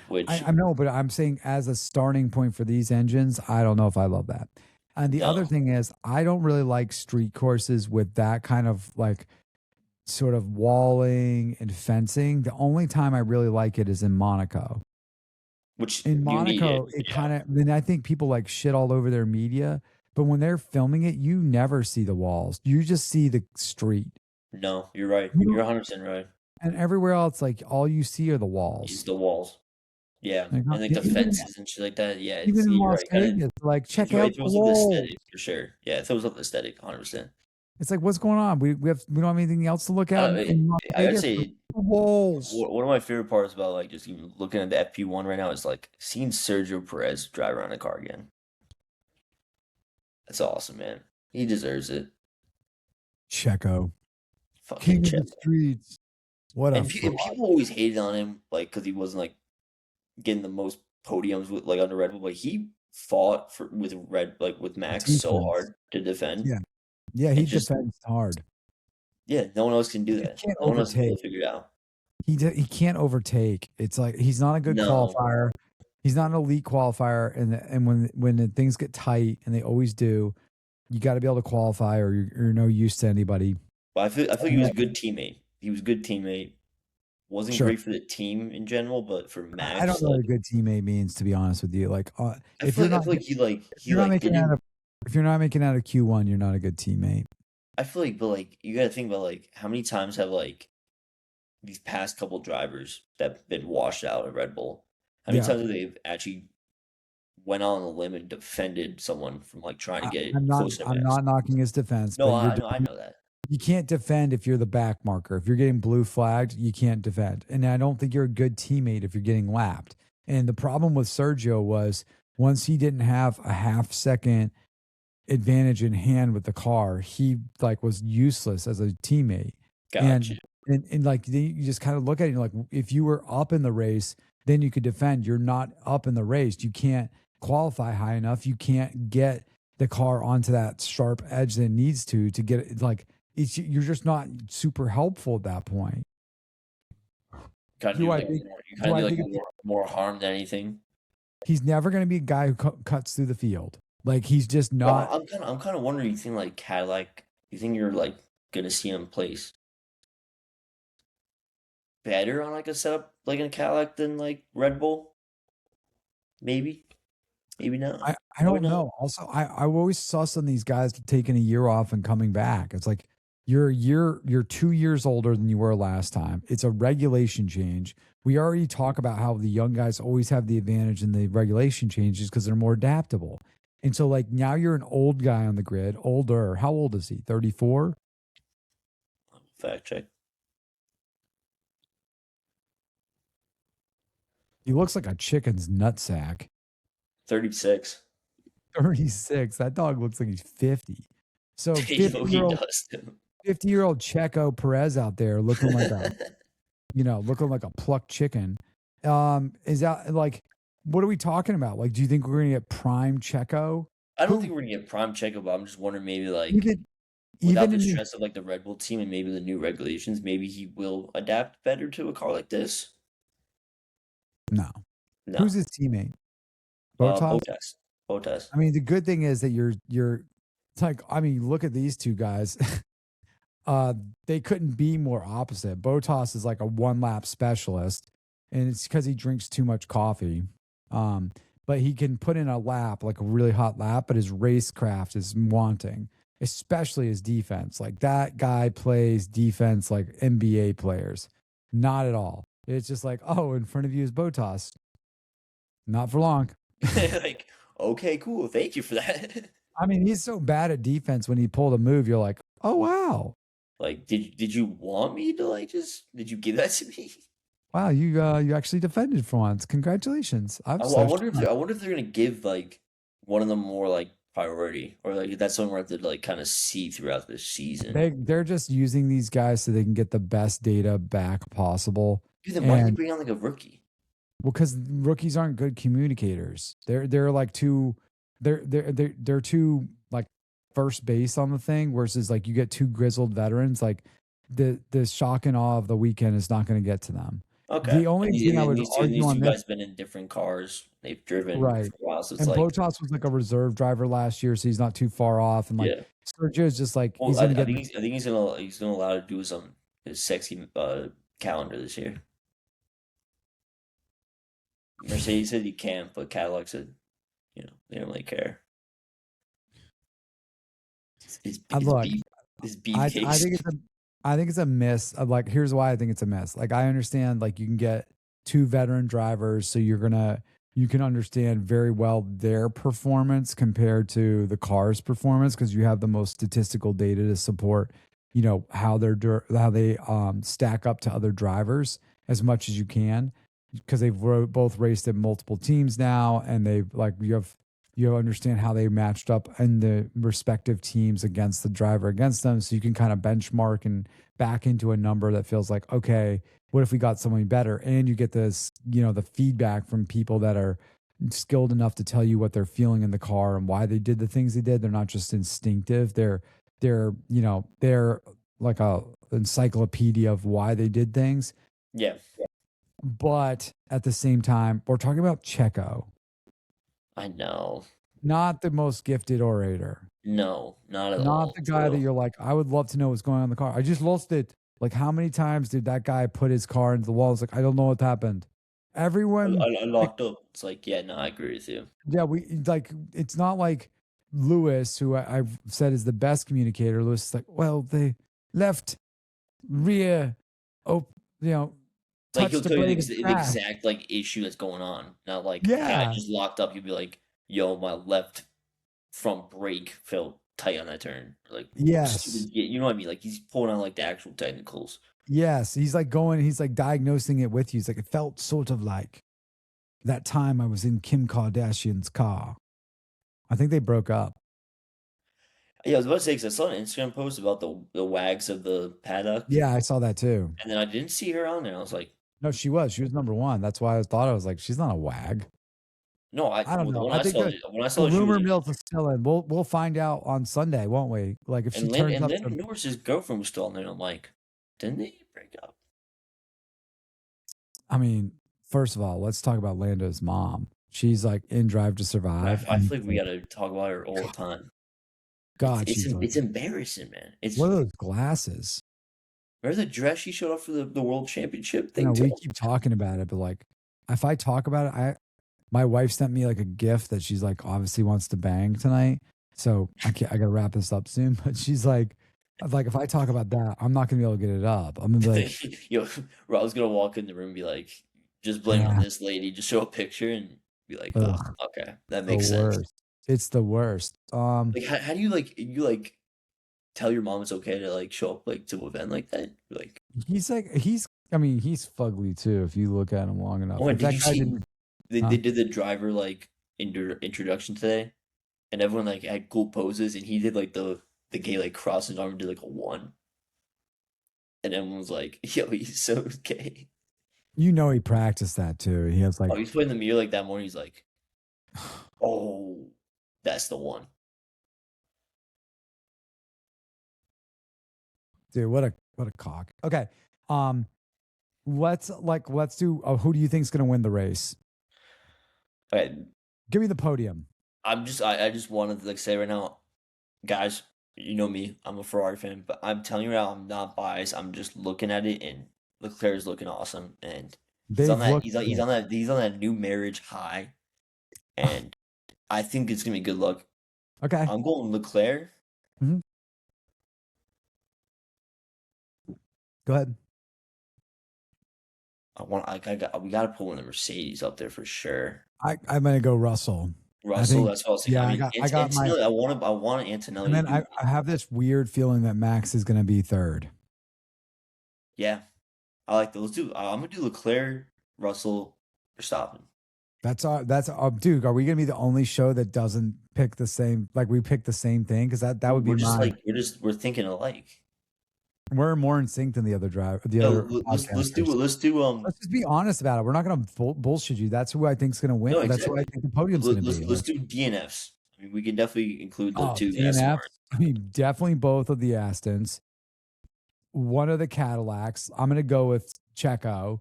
which I know, but I'm saying as a starting point for these engines, I don't know if I love that. And the other no, thing is, I don't really like street courses with that kind of like sort of walling and fencing. The only time I really like it is in Monaco. which In you need it. Monaco, it Yeah, kind of, then I think people like shit all over their media, but when they're filming it, you never see the walls. You just see the street. no, you're right. You You're don't, 100% right. and everywhere else, like all you see are the Is walls. the walls. Yeah, Like, and like yeah, the fences and shit like that. Yeah, even it's in you're Las right. Kind of Vegas, like check out it the throws up the walls. aesthetic for sure. Yeah, it throws up the aesthetic 100%. It's like, what's going on? We don't have anything else to look I at don't know, in Las I gotta Vegas. The say walls. one of my favorite parts about like just even looking at the FP1 right now is like seeing Sergio Perez drive around the car again. That's awesome, man. He deserves it. Checo, Fucking king of check. the streets. What a And fraud. people always hated on him like because he wasn't like getting the most podiums with like under Red Bull. Like he fought for with with Max so Defense. hard to defend. Yeah, yeah. And He just defends hard. yeah, no one else can do He that. just can't No one else can overtake. really figure it out. He can't overtake. It's like he's not a good No. qualifier. He's not an elite qualifier, and when the things get tight, and they always do, you got to be able to qualify, or you're no use to anybody. But I feel he And was a good teammate. He was a good teammate. Wasn't sure, great for the team in general, but for I don't Max, know what like a good teammate means, to be honest with you. Like, if you're I not feel like if he you're not like making out didn't of if you're not making out of Q1, you're not a good teammate. I feel like but like you gotta think about like how many times have like these past couple drivers that have been washed out of Red Bull, how many Yeah, times have they actually went on a limb and defended someone from like trying to I, get I'm it not close to I'm Max? not knocking his defense, No, but I know that. you can't defend if you're the back marker. If you're getting blue flagged, you can't defend. And I don't think you're a good teammate if you're getting lapped. And the problem with Sergio was once he didn't have a half second advantage in hand with the car, he like was useless as a teammate. Gotcha. And like you just kind of look at it, you're like if you were up in the race, then you could defend. You're not up in the race. You can't qualify high enough. You can't get the car onto that sharp edge that it needs to get it like you're just not super helpful at that point. Kind of Do do I like think? more, you kind Do of I do like think more harm than anything. he's never going to be a guy who cuts through the field? Like he's just Well, not. I'm kind of wondering. You think like Cadillac? You think you're like gonna see him place better on like a setup like in a Cadillac than like Red Bull? Maybe, maybe not. I Probably don't not. know. Also, I always saw some of these guys taking a year off and coming back. It's like you're 2 years older than you were last time. It's a regulation change. We already talk about how the young guys always have the advantage in the regulation changes because they're more adaptable. And so like now you're an old guy on the grid, older. How old is he? 34? Fact check. He looks like a chicken's nutsack. 36. 36. That dog looks like he's 50. So He 50 he year old does too. 50-year-old Checo Perez out there looking like a looking like a plucked chicken. Is that like what are we talking about? Like, do you think we're gonna get prime Checo? I don't think Who we're gonna get prime Checo, but I'm just wondering maybe like even without even the in his stress of like the Red Bull team and maybe the new regulations, maybe he will adapt better to a car like this. no. No. Who's his teammate? Botas? Bottas. Bottas. I mean, the good thing is that you're it's like I mean, look at these two guys. uh they couldn't be more opposite. Botas is like a one lap specialist, and it's because he drinks too much coffee. Um, but he can put in a lap, like a really hot lap, but his racecraft is wanting, especially his defense. Like that guy plays defense like NBA players. Not at all. It's just like, oh, in front of you is Botas. Not for long. Like, okay, cool. Thank you for that. I mean, he's so bad at defense when he pulled a move, you're like, oh wow. Like, did you want me to like just did you give that to me? Wow, you actually defended for once. Congratulations. I'm I so wonder if shocked. I wonder if they're gonna give like one of them more like priority or like that's something we have to like kind of see throughout this season. They're just using these guys so they can get the best data back possible. Dude, then why didn't you And bring on like a rookie? well, because rookies aren't good communicators. They're like too they're too like first base on the thing, versus like you get two grizzled veterans, like the shock and awe of the weekend is not going to get to them. Okay, The only and, thing I and would argue these two on this, guys been in different cars. They've driven right? for a while, so it's And like Botas was like a reserve driver last year, so he's not too far off. And like yeah. Sergio is just like Well, he's gonna I get think he's gonna allow to do some his sexy calendar this year. Mercedes said he can't, but Cadillac said they don't really care. His look. beef his I beefcakes. think it's a I think it's a miss. Like here's why I think it's a miss. Like I understand like you can get two veteran drivers, so you can understand very well their performance compared to the car's performance because you have the most statistical data to support, how how they stack up to other drivers as much as you can because they've both raced at multiple teams now, and they've like you understand how they matched up in the respective teams against the driver against them. So you can kind of benchmark and back into a number that feels like, okay, what if we got someone better? And you get this, the feedback from people that are skilled enough to tell you what they're feeling in the car and why they did the things they did. They're not just instinctive. They're like a encyclopedia of why they did things. Yeah, But at the same time, we're talking about Checo, I know. not the most gifted orator. No, not at Not all. the guy that you're like, I would love to know what's going on in the car. I just lost it. Like, how many times did that guy put his car into the wall? It's like, I don't know what happened. Everyone, I like, locked up. It's like, yeah, no, I agree with you. yeah, it's not like Lewis, who I've said is the best communicator. Lewis is like, well, the left rear, oh, you know, Like touch he'll the tell you blade of the grass. exact like issue that's going on. Not like, hey, I Yeah. just locked up. You'd be like, yo, my left front brake felt tight on that turn. Like Yes. stupid, you know what I mean? Like he's pulling on like the actual technicals. Yes. He's like diagnosing it with you. He's like, it felt sort of like that time I was in Kim Kardashian's car. I think they broke up. Yeah, I was about to say because I saw an Instagram post about the wags of the paddock, Yeah, I saw that too. and then I didn't see her on there. I was like, No, she was. She was number one. That's why I was like, she's not a wag. no, I don't know. when I I think saw that it, when I the saw it, she was rumor in, mill is still in. We'll find out on Sunday, won't we? Like if she turns And up Lando to, Norris's girlfriend was still on there. I'm like, didn't they break up? I mean, first of all, let's talk about Lando's mom. She's like in Drive to Survive, I and feel like we gotta talk about her all the time. God, she's It's ugly. embarrassing, man. It's What are those glasses? remember the dress she showed up for the world championship I thing know too. we keep talking about it, but like, if I talk about it, My wife sent me like a gift that she's like obviously wants to bang tonight. So I gotta wrap this up soon. But she's like if I talk about that, I'm not gonna be able to get it up. I'm gonna be like, Yo, Rob's gonna walk in the room and be like, just blame it on yeah, this lady. Just show a picture and be like, oh, ugh, okay, that the makes sense. worst. It's the worst. Like, how do you tell your mom it's okay to like show up like to an event like that? Like, He's I mean, he's fugly too if you look at him long enough. oh, and If did that you guy see didn't, they huh? did the driver like introduction today, and everyone like had cool poses, and he did like the gay like cross his arm and did like a one, and everyone was like, yo, he's so gay. You know he practiced that too. He has Oh, like, he's putting the mirror like that morning. He's like, oh, that's the one. dude, what a cock. Okay. Um, let's do who do you think's gonna win the race? Okay, Give me the podium. I just wanted to like say right now, guys, you know me, I'm a Ferrari fan, but I'm telling you right now, I'm not biased. I'm just looking at it, and Leclerc is looking awesome, and They've looked he's good. on that new marriage high, and I think it's gonna be good luck. Okay. I'm going Leclerc. Mhm. Go ahead. We gotta put one of the Mercedes up there for sure. I'm gonna go Russell. I Russell, think that's what I was thinking. yeah, I mean, I got my Antonelli, I want and Antonelli to then do. I have this weird feeling that Max is gonna be third. Yeah, I like that. Let's do. I'm gonna do Leclerc, Russell, Verstappen. That's dude, are we gonna be the only show that doesn't pick the same like we pick the same thing? Because that would be We're just my like we're thinking alike. we're more in sync than the No, other podcasters. let's do Let's just be honest about it. We're not gonna bullshit you. That's who I think's gonna win. no, That's who I exactly. think the podium's gonna be. Let's Like, do DNFs. I mean, we can definitely include the oh, two Aston DNF. Martin. I mean, definitely both of the Astons. One of the Cadillacs. I'm gonna go with Checo.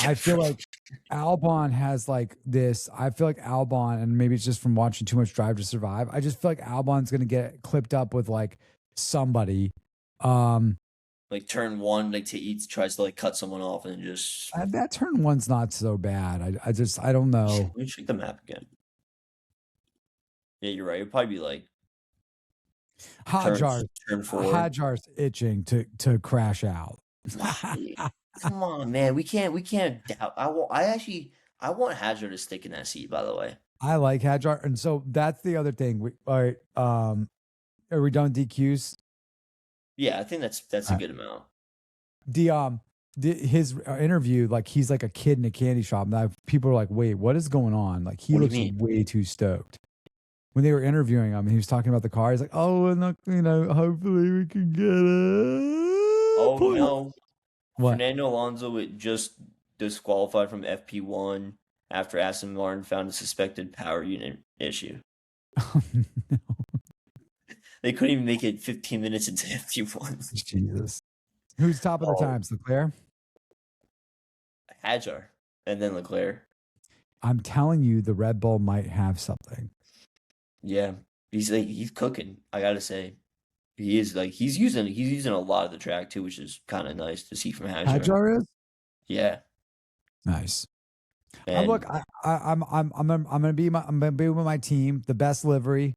I feel like Albon has like this. I feel like Albon, and maybe it's just from watching too much Drive to Survive. I just feel like Albon's gonna get clipped up with like somebody. Um, Like turn one, like to each tries to like cut someone off and just that turn one's not so bad. I don't know. let me check the map again. Yeah, you're right. It'd probably be like turn Hajar, turn four. Hajar's itching to crash out. Why? Come on, man. We can't doubt. I want Hazard to stick in that seat. By the way. I like Hajar, and so that's the other thing. All right. Are we done DQs? Yeah, I think that's a good amount. His interview, like he's like a kid in a candy shop. Now people are like, "Wait, what is going on?" Like he What do looks you mean? way too stoked. When they were interviewing him, he was talking about the car. He's like, "Oh, and hopefully we can get Oh it." no, What? Fernando Alonso just disqualified from FP1 after Aston Martin found a suspected power unit issue. Oh, no. They couldn't even make it 15 minutes into FP1. Jesus. Who's top of the Oh, times, Leclerc? Hajar and then Leclerc. I'm telling you, the Red Bull might have something. Yeah, he's cooking. I gotta say, he is like he's using a lot of the track too, which is kind of nice to see from Hajar. Hajar is Yeah, nice. and I'm gonna be with my team. The best livery.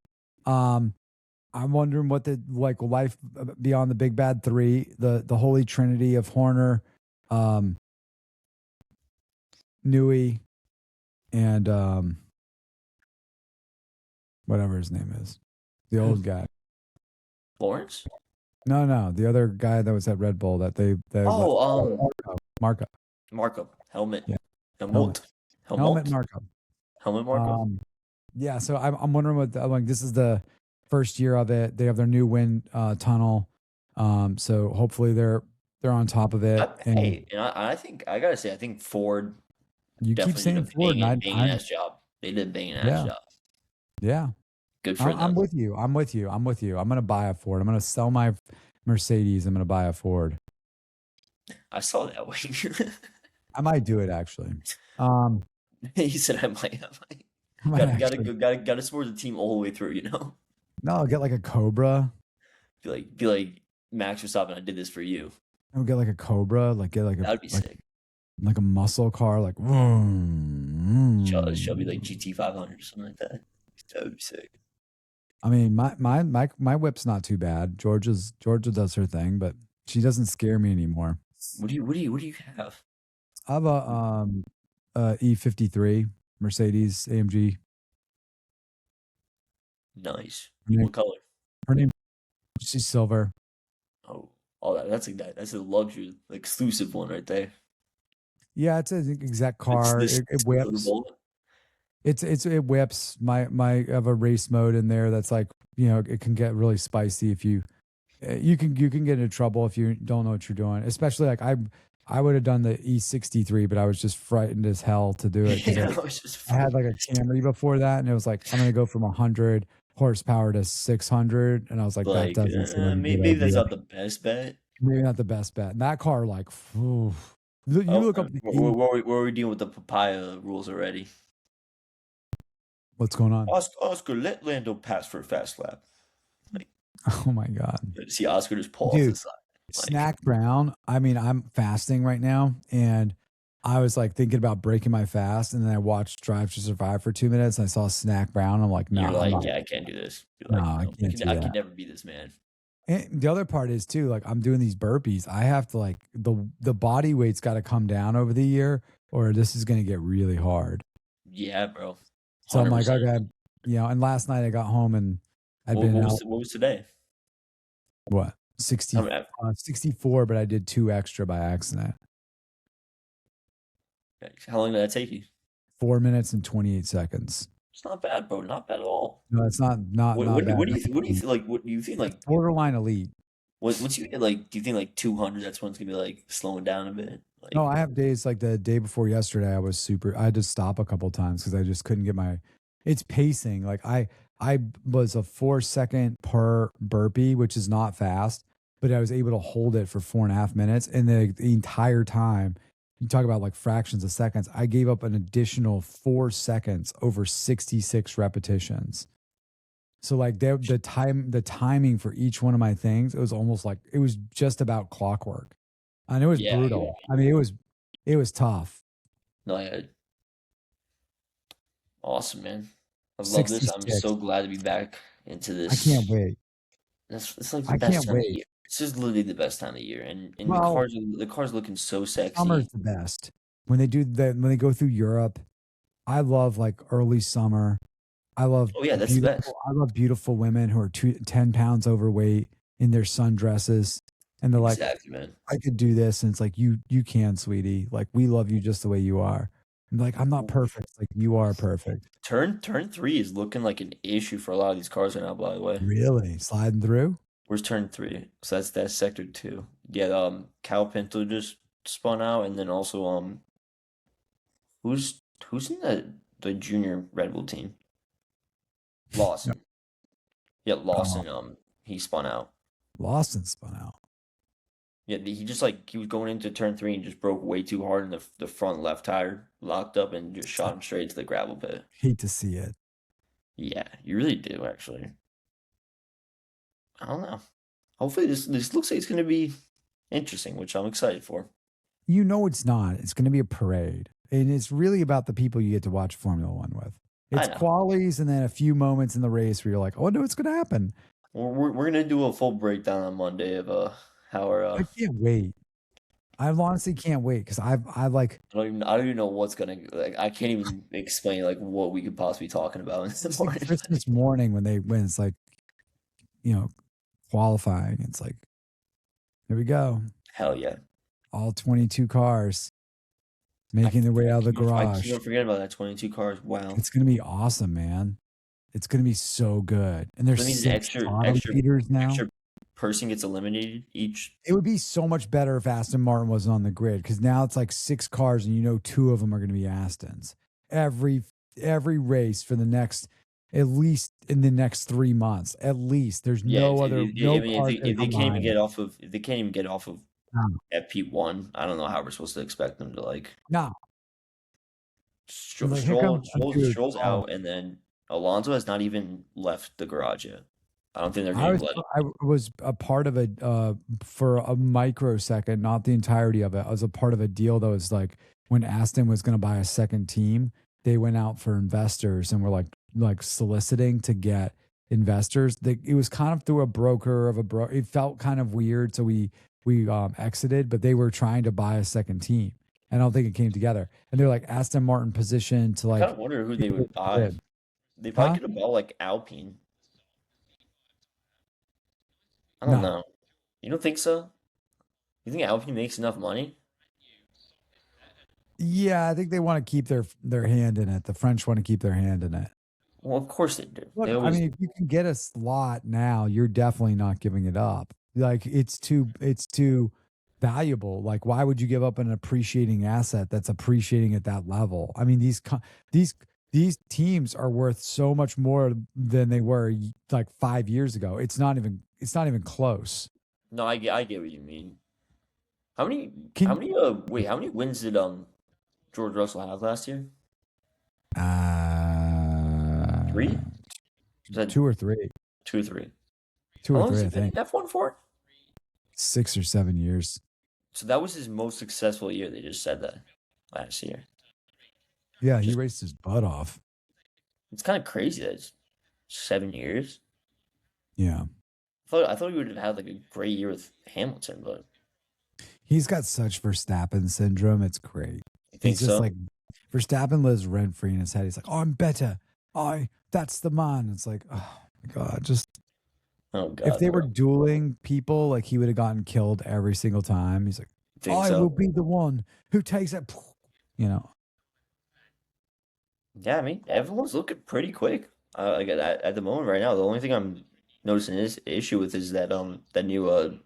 I'm wondering what the like life beyond the big bad three, the holy trinity of Horner, Newey, and whatever his name is, the old guy. Lawrence. No, the other guy that was at Red Bull that they Oh, Marco. Marco helmet, Yeah, helmet, helmet helmet, Marco. helmet Marco. Yeah, so I'm wondering what like this is the first year of it. They have their new wind tunnel, so hopefully they're on top of it. Hey, and I think I gotta say I think Ford You keep definitely did a saying Ford, and banging ass job. They did a banging ass yeah, job. yeah. Good for I'm them. with you. I'm with you. I'm with you. I'm gonna buy a Ford. I'm gonna sell my Mercedes. I'm gonna buy a Ford. I saw that way. I might do it actually. He said I might. I might actually. Gotta support the team all the way through. You know, No, I'll get like a Cobra. be like Max Verstappen. I did this for you. I'll get like a Cobra. Like get like a That'd be like sick. like a muscle car, like Shelby like GT 500 or something like that. That would be sick. I mean, my whip's not too bad. Georgia does her thing, but she doesn't scare me anymore. What do you have? I have a E53 Mercedes AMG. Nice. Her name, What color? her name she's silver. Oh, all that. That's a luxury, exclusive one right there. Yeah, it's an exact It's car. this It the whips. Volt. It whips. My I have a race mode in there that's like, it can get really spicy if you can get into trouble if you don't know what you're doing. Especially like I would have done the E63, but I was just frightened as hell to do it because Yeah, I was just I had like a Camry before that, and it was like I'm gonna go from 100 horsepower to 600, and I was like, that like doesn't seem like a good maybe that's idea. not the best bet. Maybe not the best bet. And that car, like, phew. You Oh, look up the E. where are we dealing with the papaya rules already? What's going on? Oscar, let Lando pass for a fast lap. Like, Oh my god, see Oscar just pull off the dude. side. Like, Snack Brown. I mean, I'm fasting right now, and I was like thinking about breaking my fast, and then I watched Drive to Survive for 2 minutes, and I saw Snack Brown. I'm like, you're nah, I'm like, not. yeah, I can't do this. You're No, like, I no, can't do I that. can never be this man. And the other part is too, like I'm doing these burpees. I have to like the body weight's got to come down over the year, or this is going to get really hard. Yeah, bro. So I'm like, 100%. okay, And last night I got home and I'd What, been out what was today? what I 60, mean, 64, but I did 2 extra by accident. how long did that take you? 4 minutes and 28 seconds. It's not bad, bro. Not bad at all. No, it's not bad. What do you feel like? What do you think That's like? borderline elite. Once you get like, do you think like 200? That's when it's gonna be like slowing down a bit. No, Like, I have days like the day before yesterday. I had to stop a couple times because I just couldn't get my. It's pacing. Like I was a 4 second per burpee, which is not fast, but I was able to hold it for 4.5 minutes, and the entire time. You talk about like fractions of seconds. I gave up an additional 4 seconds over 66 repetitions. So like the timing for each one of my things, it was almost like it was just about clockwork. And it was yeah, brutal. I mean, it was tough. no, yeah, awesome, man. I love this. I'm 66. so glad to be back into I can't this. wait. It's like the I best can't time of wait. year. It's just literally the best time of year, and Well, the cars looking so summer's sexy. the best. When they go through Europe, I love like early summer. Oh yeah, that's the best. I love beautiful women who are 10 pounds overweight in their sundresses. And they're like, Exactly, man. I could do this. And it's like, you can, sweetie. Like, we love you just the way you are. And like, I'm not perfect. It's like, you are perfect. Turn three is looking like an issue for a lot of these cars right now, by the way. Really? Sliding through? Where's turn three? So that's sector two. Yeah, Cal Pinto just spun out, and then also who's in the junior Red Bull team? No. Lawson. Yeah, Oh, Lawson. He spun out. Lawson spun out. Yeah, he just like he was going into turn three and just broke way too hard, and the front left tire locked up and just shot him straight into the gravel pit. Hate to see it. Yeah, you really do actually. I don't know. Hopefully this looks like it's gonna be interesting, which I'm excited for. You know it's not. It's going to be a parade. And it's really about the people you get to watch Formula One with. I It's know. qualies and then a few moments in the race where you're like, oh, no, what's going to happen. We're gonna do a full breakdown on Monday of how our I can't wait. I honestly can't wait because I like I don't even know what's gonna like I can't even explain like what we could possibly be talking about in the it's like morning. Christmas morning when it's like, you know, qualifying. It's like, here we go. Hell yeah. All 22 cars making their way out of the I garage. keep on forgetting about that 22 cars. Wow. It's going to be awesome, man. It's going to be so good. And That there's means an 6 bottom feeders now. extra person gets eliminated each. It would be so much better if Aston Martin wasn't on the grid because now it's like 6 cars and 2 of them are going to be Astons. Every race for the next, at least in the next 3 months, at least there's Yeah, no other I no mean cars if going to they come can't even behind get it. off of if they can't even get off of No, FP1, I don't know how we're supposed to expect them to like no. Like here comes a dude. Stroll's Oh, out, and then Alonso has not even left the garage yet. I don't think they're I getting was let. I was a part of it for a microsecond, not the entirety of it. I was a part of a deal that was like when Aston was going to buy a second team, they went out for investors and were like soliciting to get investors. It was kind of through a broker of a bro. It felt kind of weird, so we exited, but they were trying to buy a second team. I don't think it came together, and they're like Aston Martin positioned to I kind like of wonder who do they it would for buy. bid. They probably Huh? could have bought like Alpine. I don't No. know. You don't think so? You think Alpine makes enough money? Yeah, I think they want to keep their hand in it. The French want to keep their hand in it. Well, of course they do. They Look, I always mean, do. if you can get a slot now, you're definitely not giving it up. Like it's too valuable. Like why would you give up an appreciating asset that's appreciating at that level? I mean, these these teams are worth so much more than they were like 5 years ago. It's not even close. No, I get what you mean. Can How many wins did George Russell have last year? uh Three? Was that two or three. two or three? Two How or long has three, he I been think. in F1 for? 6 or 7 years. So that was his most successful year. They just said that last year. Yeah, he Just raced his butt off. it's kind of crazy that it's 7 years. Yeah. I thought he would have had like a great year with Hamilton, but He's got such Verstappen syndrome. It's great. you think He's just so? like Verstappen lives rent free in his head. He's like, oh, I'm better. That's the man. It's like, oh my God. Just Oh if God, they were bro. dueling people, like he would have gotten killed every single time. He's like, You think I will so? be the one who takes it. You know, Yeah, I mean everyone's looking pretty quick. Like at the moment right now, the only thing I'm noticing is issue with is that new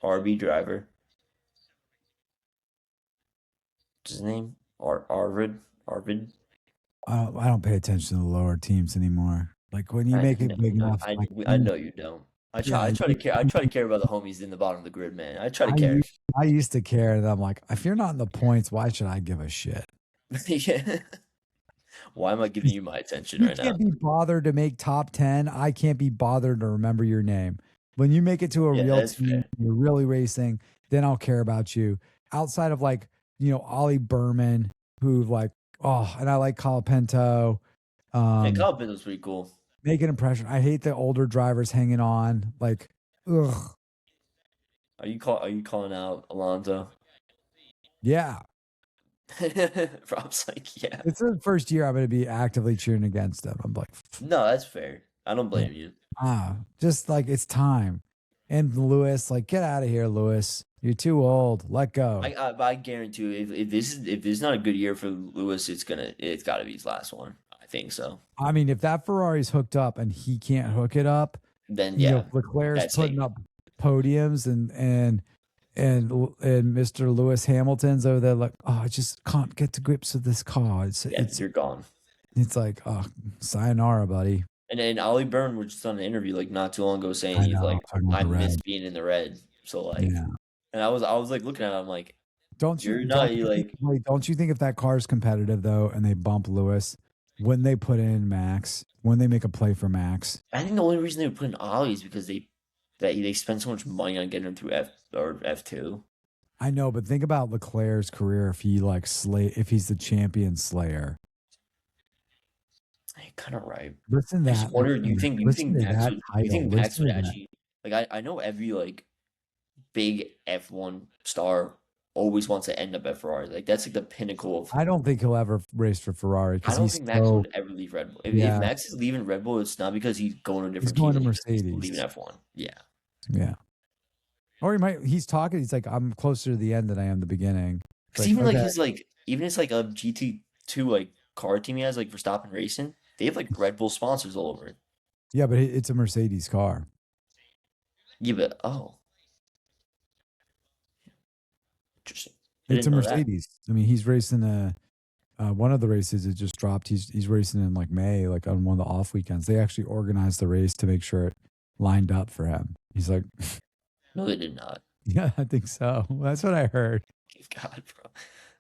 RB driver. What's his name? Arvid. I don't pay attention to the lower teams anymore. Like when you I make no, it big no, enough, like I know you don't. yeah, I try to care. I try to care about the homies in the bottom of the grid, man. I try to I care. used, I used to care, and I'm like, if you're not in the points, why should I give a shit? Yeah. Why am I giving you my attention You right now? can't be bothered to make top 10. I can't be bothered to remember your name. When you make it to a Yeah, real that's team, fair. you're really racing, then I'll care about you. Outside of like, Ollie Berman, who like, oh, and I like Colapinto, Yeah, um, Kyle Pitts was pretty cool. make an impression. I hate the older drivers hanging on. Like, ugh. Are you calling out Alonso? Yeah. Rob's like, yeah. It's the first year I'm going to be actively cheering against them. I'm like, No, that's fair. I don't yeah. blame you. Just like it's time. And Lewis, like, get out of here, Lewis. You're too old. Let go. I guarantee you, if this is not a good year for Lewis, it's got to be his last one. I think so. I mean, if that Ferrari's hooked up and he can't hook it up, Then yeah, Leclerc's that's it. putting up podiums and Mr. Lewis Hamilton's over there like, oh, I just can't get to grips with this car. It's Yeah, it's you're gone. it's like, oh, sayonara, buddy. And Ollie Byrne was just on an interview like not too long ago saying I he's know. like Talking about I the miss red. being in the red. So like, Yeah. and I was like looking at him like Don't you you're don't not you you think like wait, don't you think if that car's competitive though and they bump Lewis, when they put in Max, when they make a play for Max, I think the only reason they would put in Ollie is because they spend so much money on getting him through F2. I know, but think about Leclerc's career if he like if he's the champion slayer. You're kind of right. Listen to I just that. wonder. Listen to that Do you title. think Max Listen would to that. actually like? I know every like big F1 star always wants to end up at Ferrari. Like that's like the pinnacle of. I don't think he'll ever race for Ferrari I because don't he's think Max so would ever leave Red Bull. If yeah. Max is leaving Red Bull, it's not because he's going to a He's different going team. to He's leaving Mercedes. F1. Yeah. Yeah. Or he might. He's talking. He's like, I'm closer to the end than I am the beginning. It's Because like, even like okay, his like even his like a GT2 like car team he has like Verstappen Racing, they have like Red Bull sponsors all over it. yeah, but it's a Mercedes car. Yeah, but oh, interesting. I It's didn't a know that. Mercedes. I mean, he's racing one of the races it just dropped. He's racing in like May, like on one of the off weekends. They actually organized the race to make sure it lined up for him. He's like, No, they did not. yeah, I think so. That's what I heard. God, bro.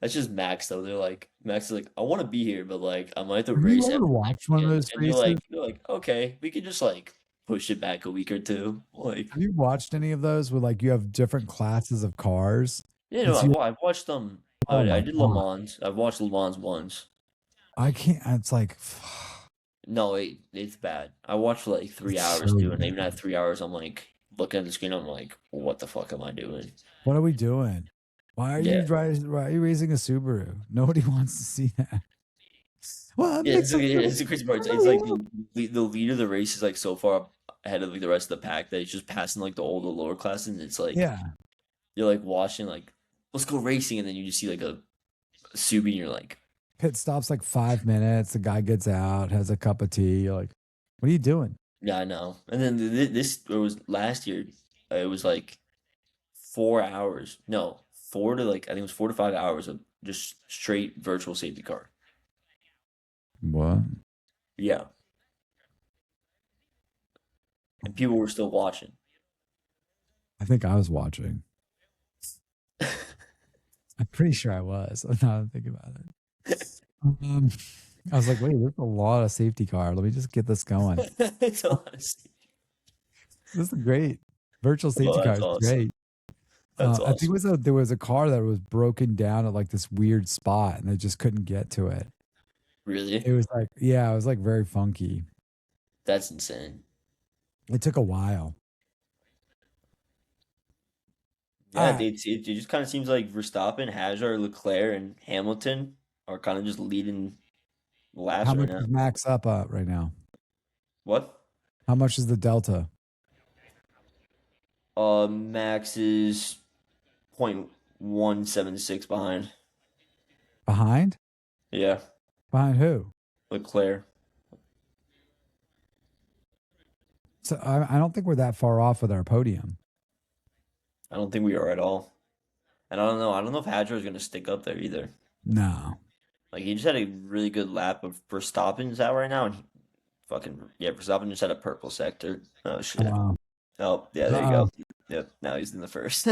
That's just Max though. They're like Max is like, I want to be here, but like I might have to Have you race ever every watched next one of weekend. those And races? they're like, okay, we can just like push it back a week or two. Like, Have you watched any of those where like you have different classes of cars? you know, It's your I've watched them. oh I my did Le god. Mans. I've watched Le Mans once. I can't it's like No, it's bad. I watched for like three it's hours so too, and even bad. at 3 hours, I'm like looking at the screen. I'm like, what the fuck am I doing? What are we doing? Why are you Yeah, driving? Why are you racing a Subaru? Nobody wants to see that. Well, it yeah. makes sense for It's the crazy part. It's like the leader of the race is like so far up ahead of like the rest of the pack that it's just passing like the older lower classes. And it's like yeah. you're like watching like let's go racing, and then you just see like a Subi, and you're like, Pit stops like 5 minutes. The guy gets out, has a cup of tea. You're like, what are you doing? yeah, I know. And then this it was last year. It was like 4 hours. No, four to like I think it was 4 to 5 hours of just straight virtual safety car. What? Yeah, and people were still watching. I think I was watching. I'm pretty sure I was. Now that I'm thinking about it. Um, I was like, wait, there's a lot of safety car. Let me just get this going. It's honestly, This is great. Virtual oh, safety car that's is awesome. great. That's I think awesome. there was a car that was broken down at like this weird spot, and they just couldn't get to it. Really? It was like, yeah, it was like very funky. That's insane. It took a while. Yeah, Ah, it just kind of seems like Verstappen, Hazard, Leclerc, and Hamilton are kind of just leading the how laps right much now. is Max up right now? What? How much is the delta Max is 0.176 behind. behind? Yeah, Behind who? Leclerc. So I don't think we're that far off with our podium. I don't think we are at all. And I don't know. I don't know if Hadjar is going to stick up there either. No. Like he just had a really good lap of Verstappen's out right now, and fucking yeah, Verstappen just had a purple sector. Oh shit. Wow. Oh yeah, there you Uh-oh. go. Yep. Now he's in the first.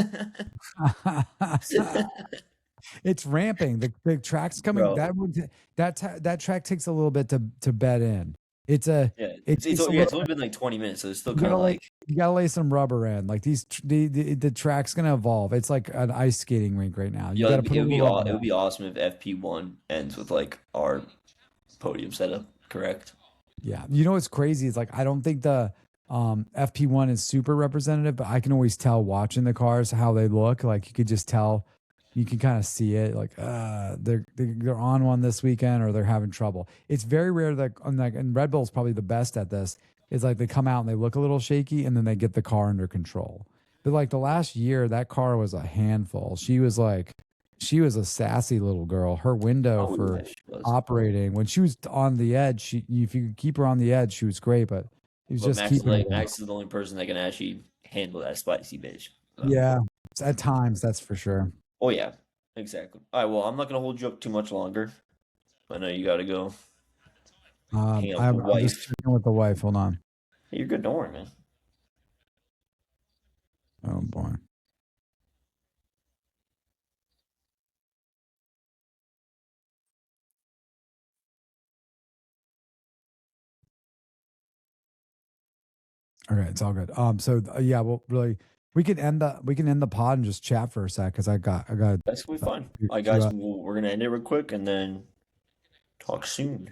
It's ramping. The track's coming. Bro, That track takes a little bit to bed in. It's a yeah, it takes a yeah, little. it's only been like 20 minutes, so it's still You kind gotta of lay like you gotta lay some rubber in. Like the track's gonna evolve. It's like an ice skating rink right now. You yeah. gotta put a little rubber It would down. be awesome if FP1 ends with like our podium setup. Correct. Yeah. You know what's crazy? It's like I don't think the FP1 is super representative, but I can always tell watching the cars how they look. Like you could just tell, you can kind of see it. Like they're on one this weekend or they're having trouble. It's very rare that and Red Bull's probably the best at this. Is like they come out and they look a little shaky and then they get the car under control. But like the last year, that car was a handful. She was a sassy little girl. Her window Oh for yeah, she was. operating when she was on the edge, if you could keep her on the edge, she was great, but it was But just keeping her there. Max is the only person that can actually handle that spicy bitch. So. Yeah, at times, that's for sure. Oh yeah, exactly. All right, well, I'm not gonna hold you up too much longer. I know you gotta go hang out with the I'm just wife. checking with the wife. Hold on. Hey, you're good, don't worry, man. Oh boy. Okay, it's all good. Yeah, well, really, we can end the pod and just chat for a sec because I got That's gonna be fun. All right, queue guys, up. we're gonna end it real quick and then talk soon.